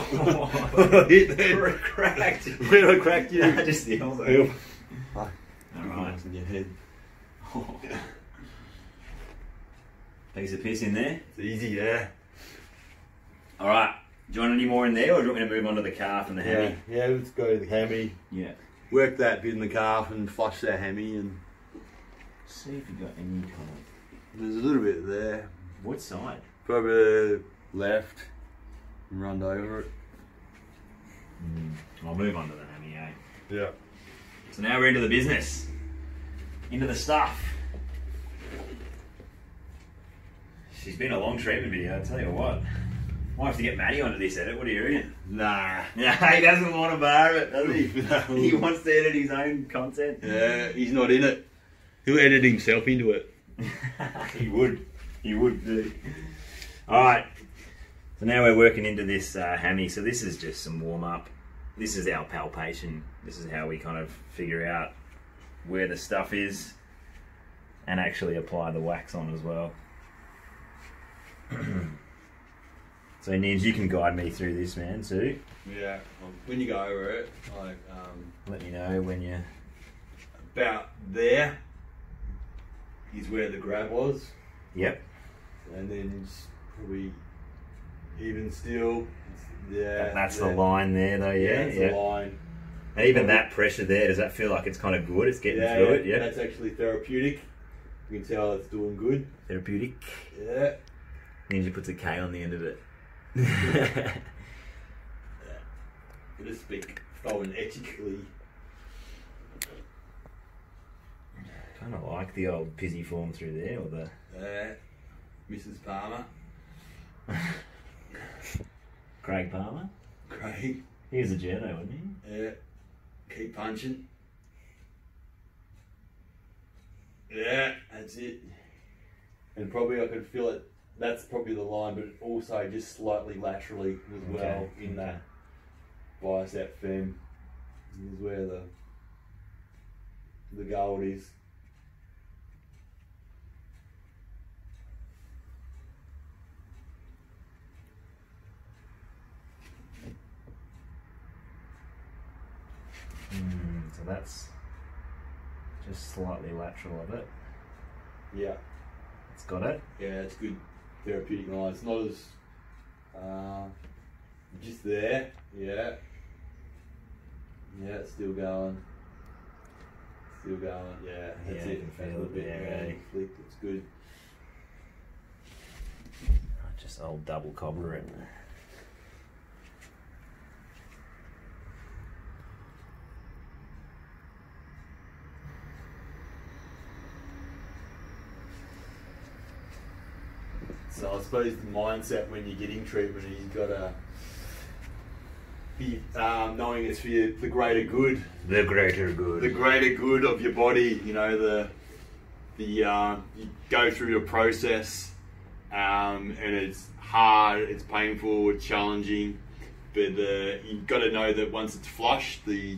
[SPEAKER 1] Hit there. Cracked.
[SPEAKER 2] When I cracked you.
[SPEAKER 1] Nah, just the elbow.
[SPEAKER 2] Fuck.
[SPEAKER 1] Alright.
[SPEAKER 2] In your head.
[SPEAKER 1] Piece of piss in there.
[SPEAKER 2] It's easy, yeah.
[SPEAKER 1] Alright. Do you want any more in there, or do you want me to move on to the calf and the hammy?
[SPEAKER 2] Yeah, let's go to the hammy.
[SPEAKER 1] Yeah.
[SPEAKER 2] Work that bit in the calf and flush that hammy, and
[SPEAKER 1] See if you got any kind of...
[SPEAKER 2] there's a little bit there.
[SPEAKER 1] What side?
[SPEAKER 2] Probably left and run over it.
[SPEAKER 1] I'll move on to the hammy, eh?
[SPEAKER 2] Yeah.
[SPEAKER 1] So now we're into the business. Into the stuff. She's been a long treatment video, I'll tell you what. Might have to get Matty onto this edit, what are you reckon?
[SPEAKER 2] Nah.
[SPEAKER 1] Yeah, he doesn't want to bar it, does he?
[SPEAKER 2] No.
[SPEAKER 1] He wants to edit his own content.
[SPEAKER 2] Yeah, he's not in it. He'll edit himself into it.
[SPEAKER 1] He would. He would do. Alright. So now we're working into this hammy. So this is just some warm up. This is our palpation. This is how we kind of figure out where the stuff is and actually apply the wax on as well. So Nins, you can guide me through this, man, too.
[SPEAKER 2] Yeah. When you go over it, like
[SPEAKER 1] Let me know when you...
[SPEAKER 2] about there is where the grab was.
[SPEAKER 1] Yep.
[SPEAKER 2] And then just probably even still. Yeah.
[SPEAKER 1] That's the line there, though, yeah?
[SPEAKER 2] That's the line.
[SPEAKER 1] And even that pressure there, does that feel like it's kind of good? It's getting through it, yeah?
[SPEAKER 2] That's actually therapeutic. You can tell it's doing good.
[SPEAKER 1] Therapeutic.
[SPEAKER 2] Yeah.
[SPEAKER 1] Ninja puts a K on the end of it.
[SPEAKER 2] To speak phonetically.
[SPEAKER 1] Kind of like the old pisiform through there, or the...
[SPEAKER 2] Mrs. Palmer.
[SPEAKER 1] Craig Palmer.
[SPEAKER 2] Craig.
[SPEAKER 1] He was a journo, wasn't he?
[SPEAKER 2] Yeah. Keep punching. Yeah, that's it. And probably I could feel it. That's probably the line, but also just slightly laterally as well in that bicep fem is where the gold is.
[SPEAKER 1] So that's just slightly lateral of it.
[SPEAKER 2] Yeah.
[SPEAKER 1] It's got it.
[SPEAKER 2] Yeah, it's good therapeutic line. It's not as just there. Yeah. Yeah, it's still going. Still going. Yeah, that's
[SPEAKER 1] Yeah,
[SPEAKER 2] it.
[SPEAKER 1] you can
[SPEAKER 2] That's
[SPEAKER 1] feel
[SPEAKER 2] a
[SPEAKER 1] it
[SPEAKER 2] bit
[SPEAKER 1] there, eh?
[SPEAKER 2] flick. It's good.
[SPEAKER 1] Just old double cobbler it.
[SPEAKER 2] So I suppose the mindset when you're getting treatment is you've got to be knowing it's for the greater good.
[SPEAKER 1] The greater good.
[SPEAKER 2] The greater good of your body. You know, you go through the process, and it's hard, it's painful, it's challenging, but you've got to know that once it's flushed, the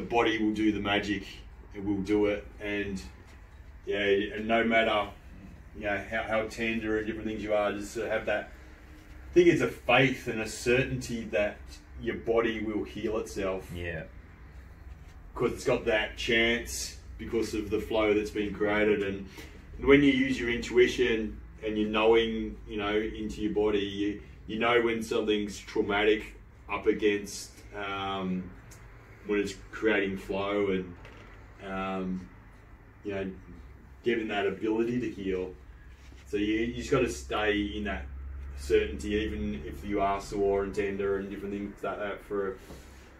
[SPEAKER 2] body will do the magic. It will do it, and yeah, and no matter how tender and different things you are, just to have that. I think it's a faith and a certainty that your body will heal itself.
[SPEAKER 1] Yeah.
[SPEAKER 2] Because it's got that chance because of the flow that's been created, and when you use your intuition and you're knowing, into your body, you know when something's traumatic up against when it's creating flow and given that ability to heal. So you just got to stay in that certainty, even if you are sore and tender and different things like that for a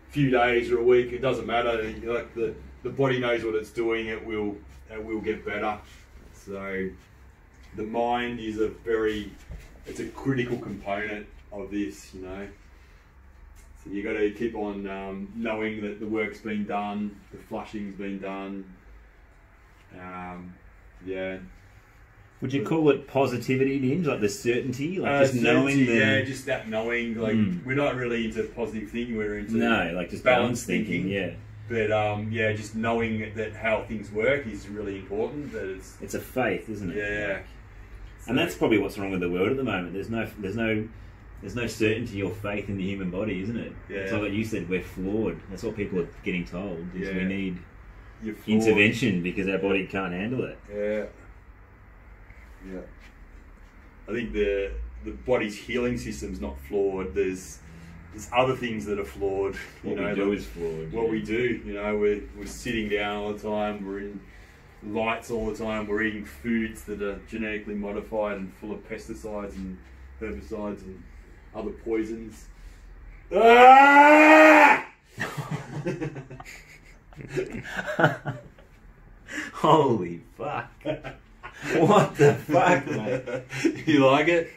[SPEAKER 2] few days or a week. It doesn't matter. Like the body knows what it's doing. It will get better. So the mind is it's a critical component of this. So you got to keep on knowing that the work's been done, the flushing's been done. Yeah.
[SPEAKER 1] Would you call it positivity, Ninj? Like the certainty? Like just knowing the...
[SPEAKER 2] Yeah, just that knowing. Like, we're not really into positive thinking, we're into...
[SPEAKER 1] No, like just balanced thinking, yeah.
[SPEAKER 2] But, just knowing that how things work is really important. That it's
[SPEAKER 1] a faith, isn't it?
[SPEAKER 2] Yeah.
[SPEAKER 1] And that's probably what's wrong with the world at the moment. There's no certainty or faith in the human body, isn't it?
[SPEAKER 2] Yeah.
[SPEAKER 1] It's like you said, we're flawed. That's what people are getting told. Is we need
[SPEAKER 2] You're
[SPEAKER 1] intervention because our body can't handle it.
[SPEAKER 2] Yeah. Yeah. I think the body's healing system's not flawed. There's other things that are flawed.
[SPEAKER 1] What we do is flawed.
[SPEAKER 2] What we do, we're sitting down all the time. We're in lights all the time. We're eating foods that are genetically modified and full of pesticides and herbicides and other poisons. Ah!
[SPEAKER 1] Holy fuck. What the fuck, mate?
[SPEAKER 2] You like it?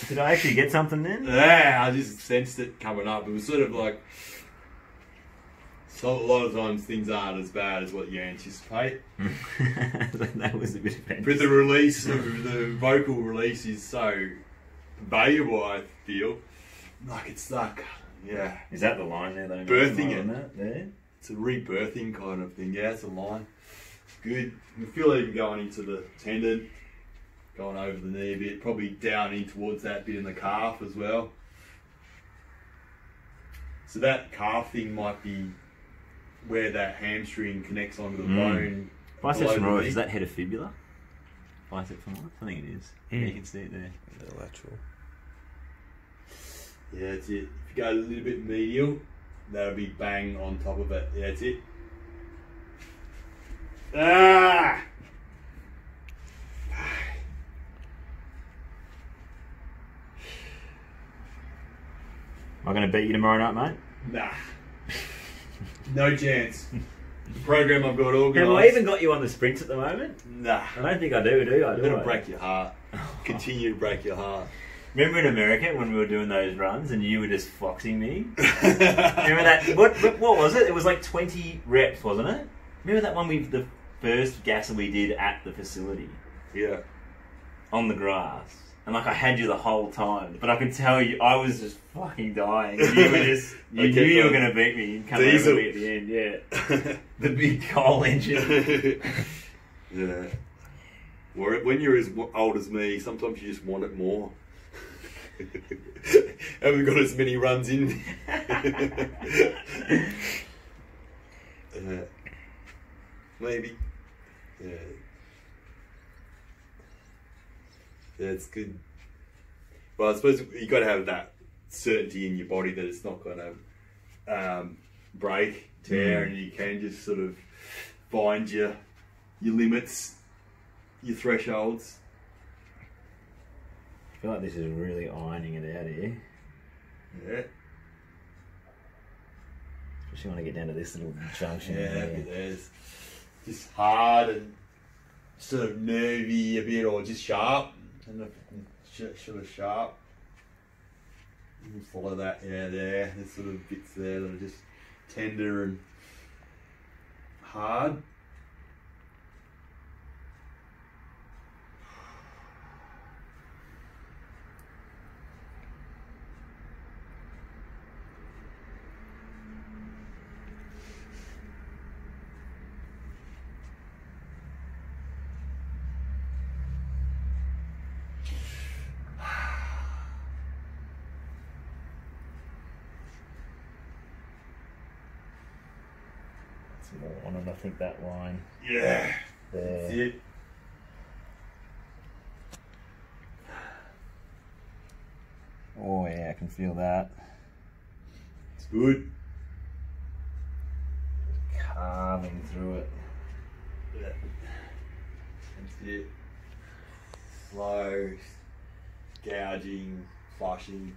[SPEAKER 1] Did I actually get something then?
[SPEAKER 2] Yeah, I just sensed it coming up. It was sort of like... So a lot of times things aren't as bad as what you anticipate.
[SPEAKER 1] That was a bit of
[SPEAKER 2] But the release, the vocal release is so valuable, I feel. Like it's like, yeah.
[SPEAKER 1] Is that the line there though?
[SPEAKER 2] Birthing it.
[SPEAKER 1] That there?
[SPEAKER 2] It's a rebirthing kind of thing. Yeah, it's a line. Good. You feel it even going into the tendon, going over the knee a bit, probably down in towards that bit in the calf as well. So that calf thing might be where that hamstring connects onto the bone.
[SPEAKER 1] Bicep femoris, is that head of fibula? Bicep femoris? I think it is. Yeah, you can see it there.
[SPEAKER 3] The lateral.
[SPEAKER 2] Yeah, that's it. If you go a little bit medial, that'll be bang on top of it. Yeah, that's it. Ah!
[SPEAKER 1] Am I going to beat you tomorrow night, mate?
[SPEAKER 2] Nah. No chance. The program I've got organised.
[SPEAKER 1] Have I even got you on the sprints at the moment?
[SPEAKER 2] Nah.
[SPEAKER 1] I don't think I do I?
[SPEAKER 2] I'm going to break your heart. Continue to break your heart.
[SPEAKER 1] Remember in America when we were doing those runs and you were just foxing me? Remember that? What was it? It was like 20 reps, wasn't it? Remember that one the first gasser we did at the facility?
[SPEAKER 2] Yeah.
[SPEAKER 1] On the grass. And like I had you the whole time. But I could tell you, I was just fucking dying. You were just, you knew you were going to beat me and come over me at the end, yeah. The big coal engine.
[SPEAKER 2] Yeah. When you're as old as me, sometimes you just want it more. Haven't got as many runs in. Maybe. Yeah. Yeah, it's good. Well, I suppose you got to have that certainty in your body that it's not going to break, tear, and you can just sort of find your limits, your thresholds.
[SPEAKER 1] I feel like this is really ironing it out here.
[SPEAKER 2] Yeah.
[SPEAKER 1] Especially when I get down to this little junction.
[SPEAKER 2] Yeah, there's just hard and sort of nervy a bit, or just sharp. And sort of sharp. You can follow that, yeah, there. There's sort of bits there that are just tender and hard.
[SPEAKER 1] More on it, I think, that line.
[SPEAKER 2] Yeah.
[SPEAKER 1] There.
[SPEAKER 2] That's it.
[SPEAKER 1] Oh yeah, I can feel that.
[SPEAKER 2] It's good.
[SPEAKER 1] Carving through it.
[SPEAKER 2] Yeah. That's it. Slow, gouging, flushing.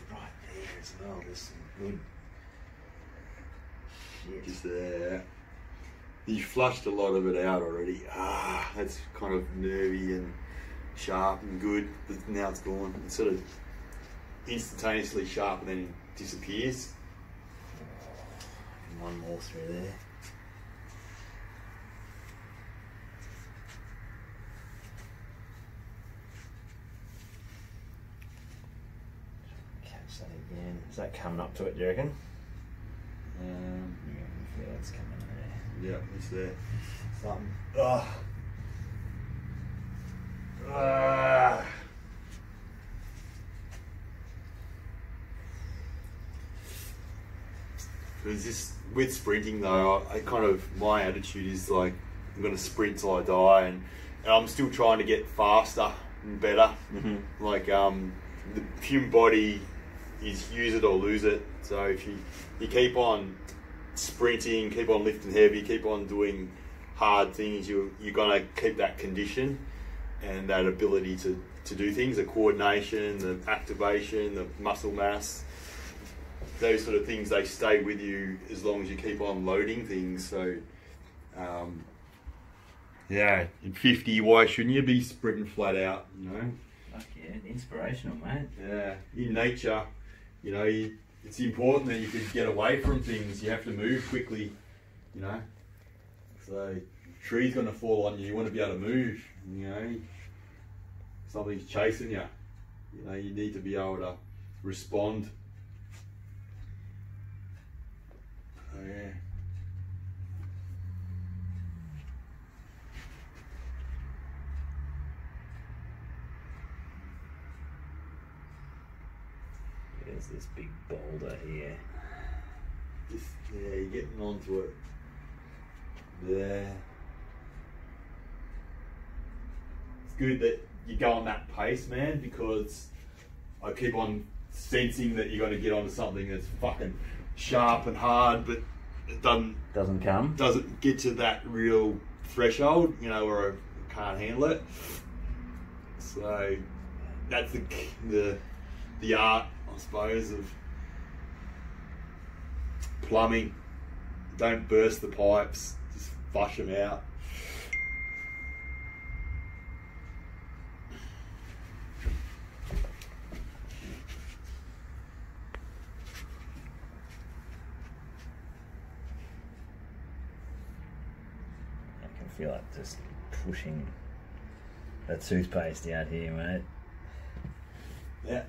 [SPEAKER 1] Right there as well, there's some good shit.
[SPEAKER 2] Just there. You flushed a lot of it out already. Ah, that's kind of nervy and sharp and good, but now it's gone. It's sort of instantaneously sharp and then it disappears.
[SPEAKER 1] And one more through there. Catch that again. Is that coming up to it, do you reckon? Yeah, I can feel it's coming there.
[SPEAKER 2] Yeah, it's there. Something. Ah. Ah. Because this, with sprinting though, I kind of, my attitude is like, I'm going to sprint till I die, and I'm still trying to get faster and better.
[SPEAKER 1] Mm-hmm.
[SPEAKER 2] Like, the human body is use it or lose it. So if you keep on sprinting, keep on lifting heavy, keep on doing hard things, you're going to keep that condition and that ability to do things, the coordination, the activation, the muscle mass. Those sort of things, they stay with you as long as you keep on loading things. So, yeah, in 50, why shouldn't you be sprinting flat out, you know?
[SPEAKER 1] Fuck yeah, inspirational, mate.
[SPEAKER 2] Yeah, in nature, you know, it's important that you can get away from things. You have to move quickly, you know. So, a tree's going to fall on you, you want to be able to move, you know. Something's chasing you, you know, you need to be able to respond. Oh, yeah.
[SPEAKER 1] There's this big boulder here.
[SPEAKER 2] Just, yeah, you're getting onto it. There. It's good that you go on that pace, man, because I keep on sensing that you're going to get onto something that's fucking sharp and hard, but it doesn't get to that real threshold, you know, where I can't handle it. So that's the art, I suppose, of plumbing. Don't burst the pipes, just flush them out.
[SPEAKER 1] Feel like just pushing that toothpaste out here, mate.
[SPEAKER 2] Yeah.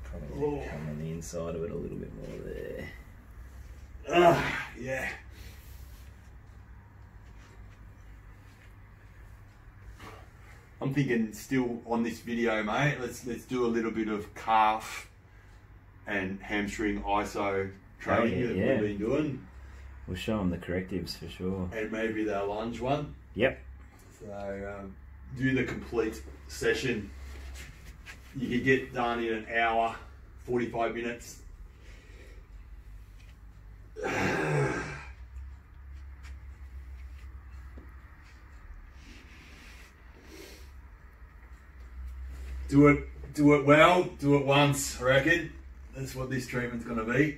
[SPEAKER 1] Probably come on the inside of it a little bit more there.
[SPEAKER 2] Ah, yeah. I'm thinking still on this video, mate, let's do a little bit of calf and hamstring ISO training that we've been doing.
[SPEAKER 1] We'll show them the correctives for sure.
[SPEAKER 2] And maybe the lunge one.
[SPEAKER 1] Yep.
[SPEAKER 2] So do the complete session. You could get done in an hour, 45 minutes. Do it well, do it once, I reckon. That's what this treatment's gonna be.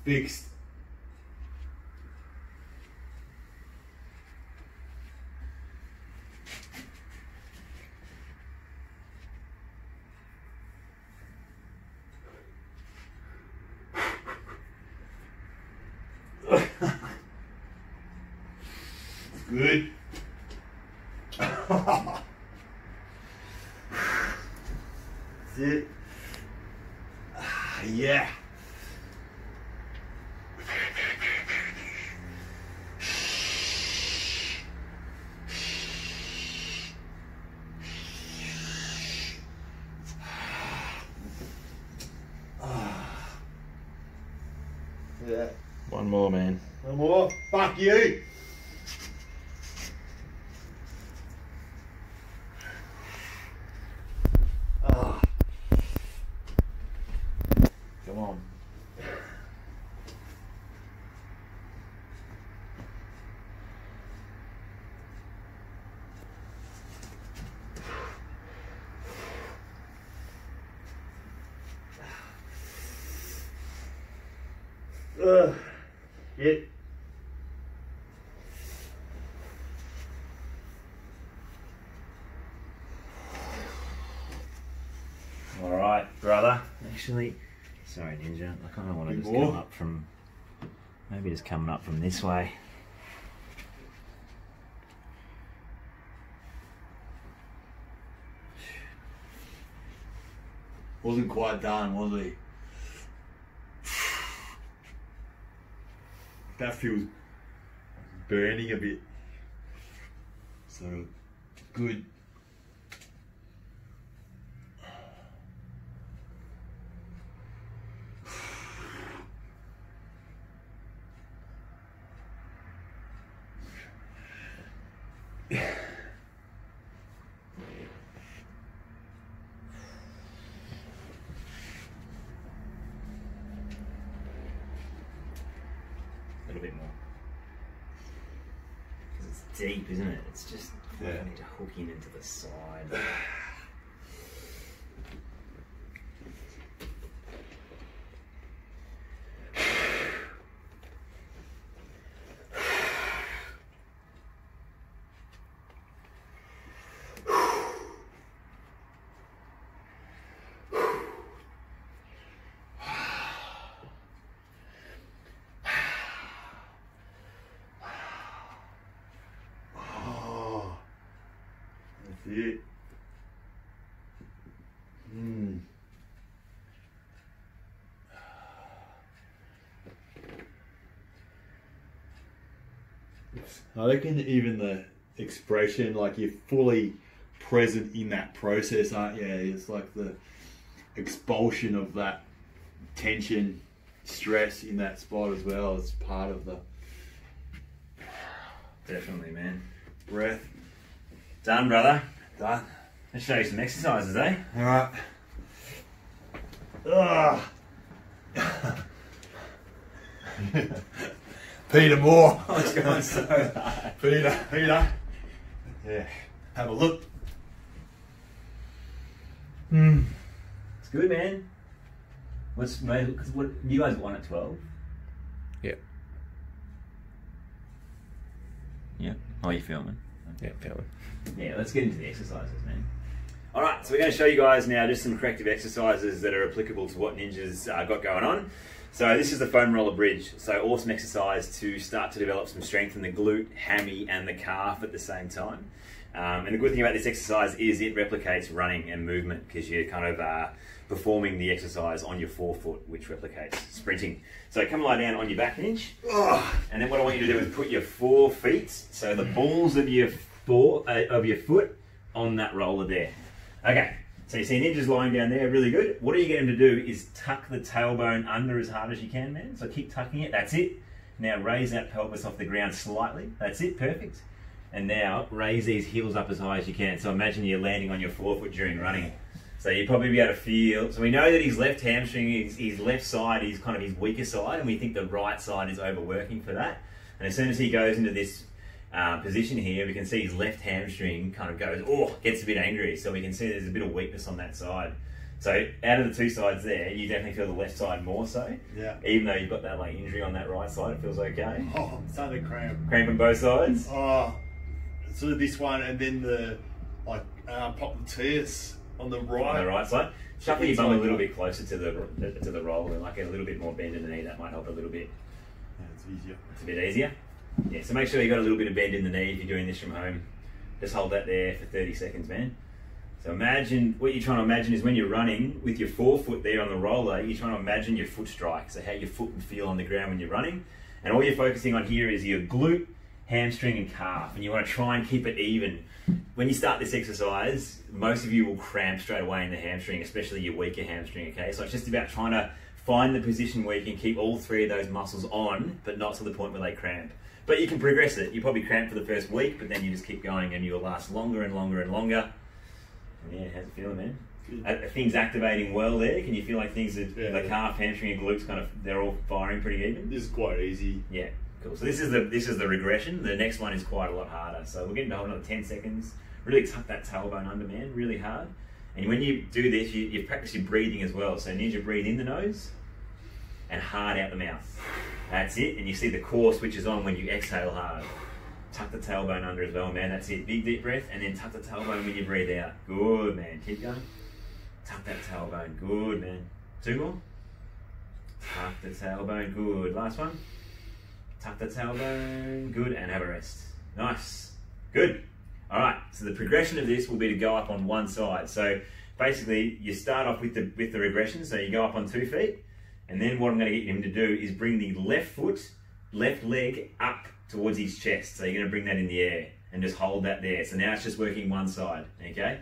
[SPEAKER 2] Fixed. Good. That's it. Yeah. Yeah.
[SPEAKER 3] One more, man.
[SPEAKER 2] One more. Fuck you.
[SPEAKER 1] Come on.
[SPEAKER 2] It.
[SPEAKER 1] All right, brother. Actually, sorry, Ninja. I kind of want to just come up from, maybe just coming up from this way.
[SPEAKER 2] Wasn't quite done, was he? That feels burning a bit. So good.
[SPEAKER 1] A little bit more. Because it's deep, isn't it? It's just, I need to hook in into the side.
[SPEAKER 2] It. I reckon even the expression, like you're fully present in that process, aren't you? It's like the expulsion of that tension, stress in that spot as well. It's part of the
[SPEAKER 1] Definitely, man.
[SPEAKER 2] breath.
[SPEAKER 1] Done, brother.
[SPEAKER 2] Done.
[SPEAKER 1] Let's show you some exercises, eh?
[SPEAKER 2] All right. Ugh. Peter Moore.
[SPEAKER 1] I was going so hard.
[SPEAKER 2] Peter. Yeah. Have a look.
[SPEAKER 1] It's good, man. What's made? Because what you guys won at 12.
[SPEAKER 3] Yeah.
[SPEAKER 1] Yeah. Oh, you filming?
[SPEAKER 3] Yeah, feeling.
[SPEAKER 1] Yeah, let's get into the exercises, man. All right, so we're going to show you guys now just some corrective exercises that are applicable to what Ninja's got going on. So this is the foam roller bridge. So awesome exercise to start to develop some strength in the glute, hammy, and the calf at the same time. And the good thing about this exercise is it replicates running and movement because you're kind of performing the exercise on your forefoot, which replicates sprinting. So come lie down on your back, Ninja. And then what I want you to do is put your 4 feet, so the balls of your foot on that roller there. Okay, so you see Ninja's lying down there, really good. What you get him to do is tuck the tailbone under as hard as you can, man. So keep tucking it, that's it. Now raise that pelvis off the ground slightly, that's it, perfect. And now raise these heels up as high as you can. So imagine you're landing on your forefoot during running. So you'll probably be able to feel, so we know that his left hamstring, his left side is kind of his weaker side, and we think the right side is overworking for that. And as soon as he goes into this position here, we can see his left hamstring kind of goes, gets a bit angry. So we can see there's a bit of weakness on that side. So out of the two sides there, you definitely feel the left side more so.
[SPEAKER 4] Yeah.
[SPEAKER 1] Even though you've got that like injury on that right side, it feels okay.
[SPEAKER 4] Oh, I'm starting to cramp.
[SPEAKER 1] Cramp on both sides.
[SPEAKER 4] Oh, so this one and then the popliteus on the right.
[SPEAKER 1] On the right side. Shuffle your bum a little bit closer to the roll and like get a little bit more bend in the knee. That might help a little bit.
[SPEAKER 4] Yeah, it's easier.
[SPEAKER 1] It's a bit easier. Yeah, so make sure you got a little bit of bend in the knee if you're doing this from home. Just hold that there for 30 seconds, man. So imagine, what you're trying to imagine is when you're running with your forefoot there on the roller, you're trying to imagine your foot strike, so how your foot would feel on the ground when you're running. And all you're focusing on here is your glute, hamstring and calf, and you want to try and keep it even. When you start this exercise, most of you will cramp straight away in the hamstring, especially your weaker hamstring, okay? So it's just about trying to find the position where you can keep all three of those muscles on, but not to the point where they cramp. But you can progress it. You probably cramp for the first week, but then you just keep going and you'll last longer and longer and longer. And yeah, how's it feeling, man? Are things activating well there? Can you feel like things, the calf, hamstring and glutes kind of, they're all firing pretty even?
[SPEAKER 4] This is quite easy.
[SPEAKER 1] Yeah, cool. So this is the regression. The next one is quite a lot harder. So we're getting to hold another 10 seconds. Really tuck that tailbone under, man, really hard. And when you do this, you practice your breathing as well. So you need to breathe in the nose and hard out the mouth. That's it. And you see the core switches on when you exhale hard. Tuck the tailbone under as well, man. That's it. Big deep breath and then tuck the tailbone when you breathe out. Good, man. Keep going. Tuck that tailbone. Good, man. Two more. Tuck the tailbone. Good. Last one. Tuck the tailbone. Good. And have a rest. Nice. Good. All right. So the progression of this will be to go up on one side. So basically, you start off with the regression. So you go up on 2 feet. And then what I'm going to get him to do is bring the left foot, left leg up towards his chest. So you're going to bring that in the air and just hold that there. So now it's just working one side, okay?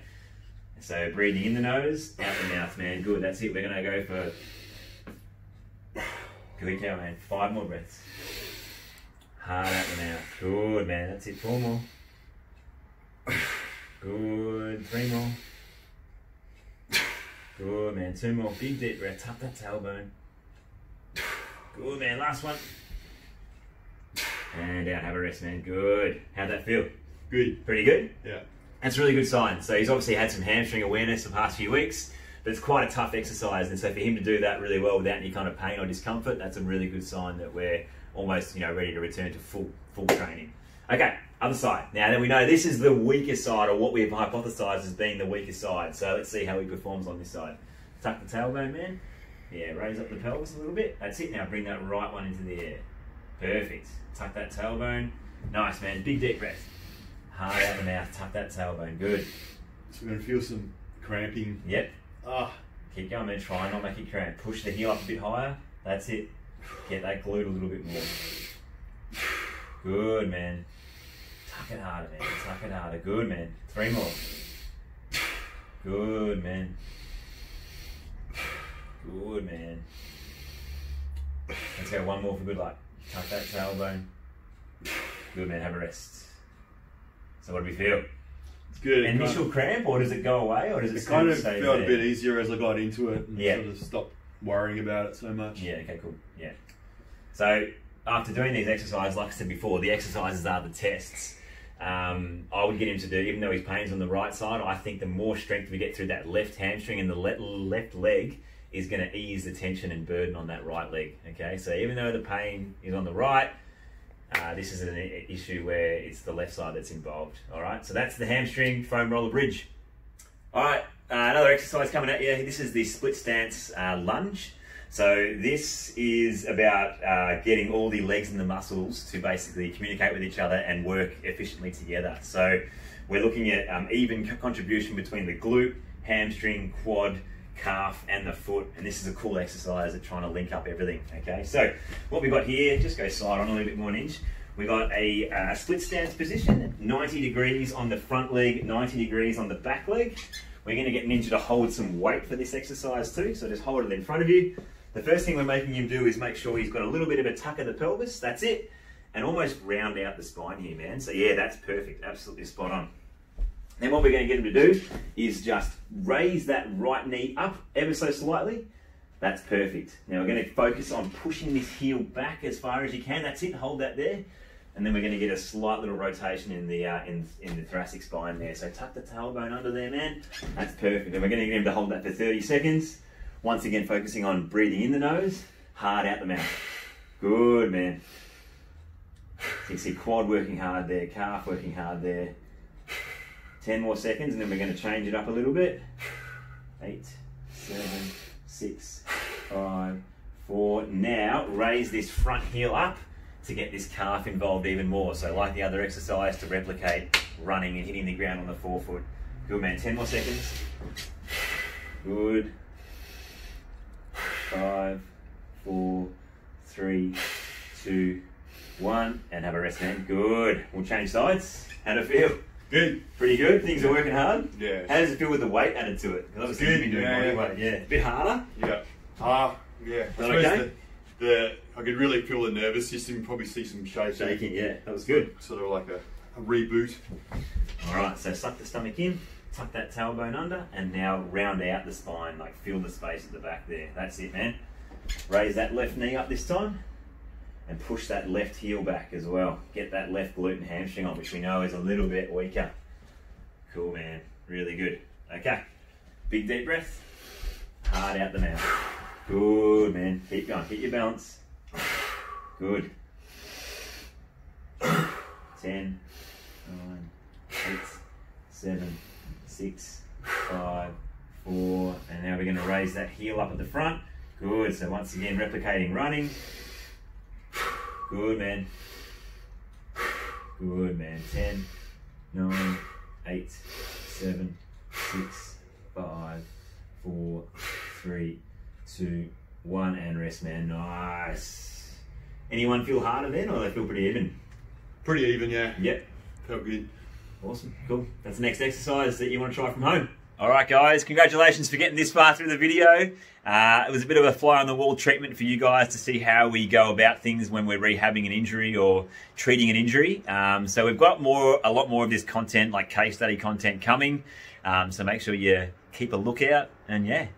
[SPEAKER 1] So breathing in the nose, out the mouth, man. Good, that's it. We're going to go for, good cow, man. 5 more breaths. Hard out the mouth. Good, man. That's it. 4 more. Good. 3 more. Good, man. 2 more. Big deep breath. Tuck that tailbone. Good, man. Last one. And out. Have a rest, man. Good. How'd that feel?
[SPEAKER 4] Good.
[SPEAKER 1] Pretty good?
[SPEAKER 4] Yeah.
[SPEAKER 1] That's a really good sign. So he's obviously had some hamstring awareness the past few weeks, but it's quite a tough exercise. And so for him to do that really well without any kind of pain or discomfort, that's a really good sign that we're almost, ready to return to full training. Okay, other side. Now that we know this is the weaker side, or what we've hypothesized as being the weaker side. So let's see how he performs on this side. Tuck the tailbone, man. Yeah, raise up the pelvis a little bit. That's it. Now bring that right one into the air. Perfect. Tuck that tailbone. Nice, man. Big deep breath. Hard out the mouth. Tuck that tailbone. Good.
[SPEAKER 4] So we're going to feel some cramping.
[SPEAKER 1] Yep.
[SPEAKER 4] Ah.
[SPEAKER 1] Keep going, man. Try and not make it cramp. Push the heel up a bit higher. That's it. Get that glute a little bit more. Good, man. Tuck it harder, man. Tuck it harder. Good, man. 3 more. Good, man. Good, man. Let's go 1 more for good luck. Tuck that tailbone. Good, man. Have a rest. So what do we feel?
[SPEAKER 4] It's good.
[SPEAKER 1] Initial cramp, or does it go away, or does it
[SPEAKER 4] kind of
[SPEAKER 1] stay
[SPEAKER 4] felt
[SPEAKER 1] there?
[SPEAKER 4] a bit easier as I got into it and
[SPEAKER 1] Yeah.
[SPEAKER 4] sort of stopped worrying about it so much.
[SPEAKER 1] Yeah, okay, cool. Yeah. So after doing these exercises, like I said before, the exercises are the tests. I would get him to do, even though his pain's on the right side, I think the more strength we get through that left hamstring and the left leg is going to ease the tension and burden on that right leg. Okay, so even though the pain is on the right, this is an issue where it's the left side that's involved. All right, so that's the hamstring foam roller bridge. All right, another exercise coming at you. This is the split stance lunge. So this is about getting all the legs and the muscles to basically communicate with each other and work efficiently together. So we're looking at even contribution between the glute, hamstring, quad, calf and the foot, and this is a cool exercise at trying to link up everything. Okay, so what we've got here, just go side on a little bit more an inch. We've got a split stance position, 90 degrees on the front leg, 90 degrees on the back leg. We're going to get Ninja to hold some weight for this exercise too, so just hold it in front of you. The first thing we're making him do is make sure he's got a little bit of a tuck of the pelvis, that's it, and almost round out the spine here, man. So yeah, that's perfect, absolutely spot on. Then what we're going to get him to do is just raise that right knee up ever so slightly. That's perfect. Now we're going to focus on pushing this heel back as far as you can. That's it, hold that there. And then we're going to get a slight little rotation in the in the thoracic spine there. So tuck the tailbone under there, man. That's perfect. And we're going to get him to hold that for 30 seconds. Once again, focusing on breathing in the nose, hard out the mouth. Good, man. So you can see quad working hard there, calf working hard there. 10 more seconds, and then we're going to change it up a little bit. 8, 7, 6, 5, 4. Now, raise this front heel up to get this calf involved even more. So like the other exercise, to replicate running and hitting the ground on the forefoot. Good, man. 10 more seconds. Good. 5, 4, 3, 2, 1. And have a rest, man. Good. We'll change sides. How'd it feel?
[SPEAKER 2] Good.
[SPEAKER 1] Pretty good. Things are working hard.
[SPEAKER 2] Yeah.
[SPEAKER 1] How does it feel with the weight added to it? Because obviously you've been doing body weight. Yeah. A bit harder?
[SPEAKER 2] Yeah. Yeah.
[SPEAKER 1] Is that okay?
[SPEAKER 2] I could really feel the nervous system. Probably see some
[SPEAKER 1] Shaking, yeah. That was good.
[SPEAKER 2] Sort of like a reboot.
[SPEAKER 1] All right. So suck the stomach in, tuck that tailbone under, and now round out the spine. Like feel the space at the back there. That's it, man. Raise that left knee up this time, and push that left heel back as well. Get that left glute and hamstring on, which we know is a little bit weaker. Cool, man. Really good. Okay. Big deep breath. Hard out the mouth. Good, man. Keep going. Keep your balance. Good. 10, 9, 8, 7, 6, 5, 4. And now we're going to raise that heel up at the front. Good. So once again, replicating running. Good, man. Good, man. 10, 9, 8, 7, 6, 5, 4, 3, 2, 1, and rest, man. Nice. Anyone feel harder then, or they feel pretty even?
[SPEAKER 2] Pretty even, yeah.
[SPEAKER 1] Yep.
[SPEAKER 2] Felt good.
[SPEAKER 1] Awesome. Cool. That's the next exercise that you want to try from home. All right, guys. Congratulations for getting this far through the video. It was a bit of a fly on the wall treatment for you guys to see how we go about things when we're rehabbing an injury or treating an injury. So we've got a lot more of this content, like case study content, coming. So make sure you keep a lookout. And yeah,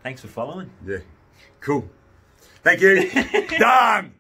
[SPEAKER 1] thanks for following.
[SPEAKER 2] Yeah. Cool. Thank you. Done.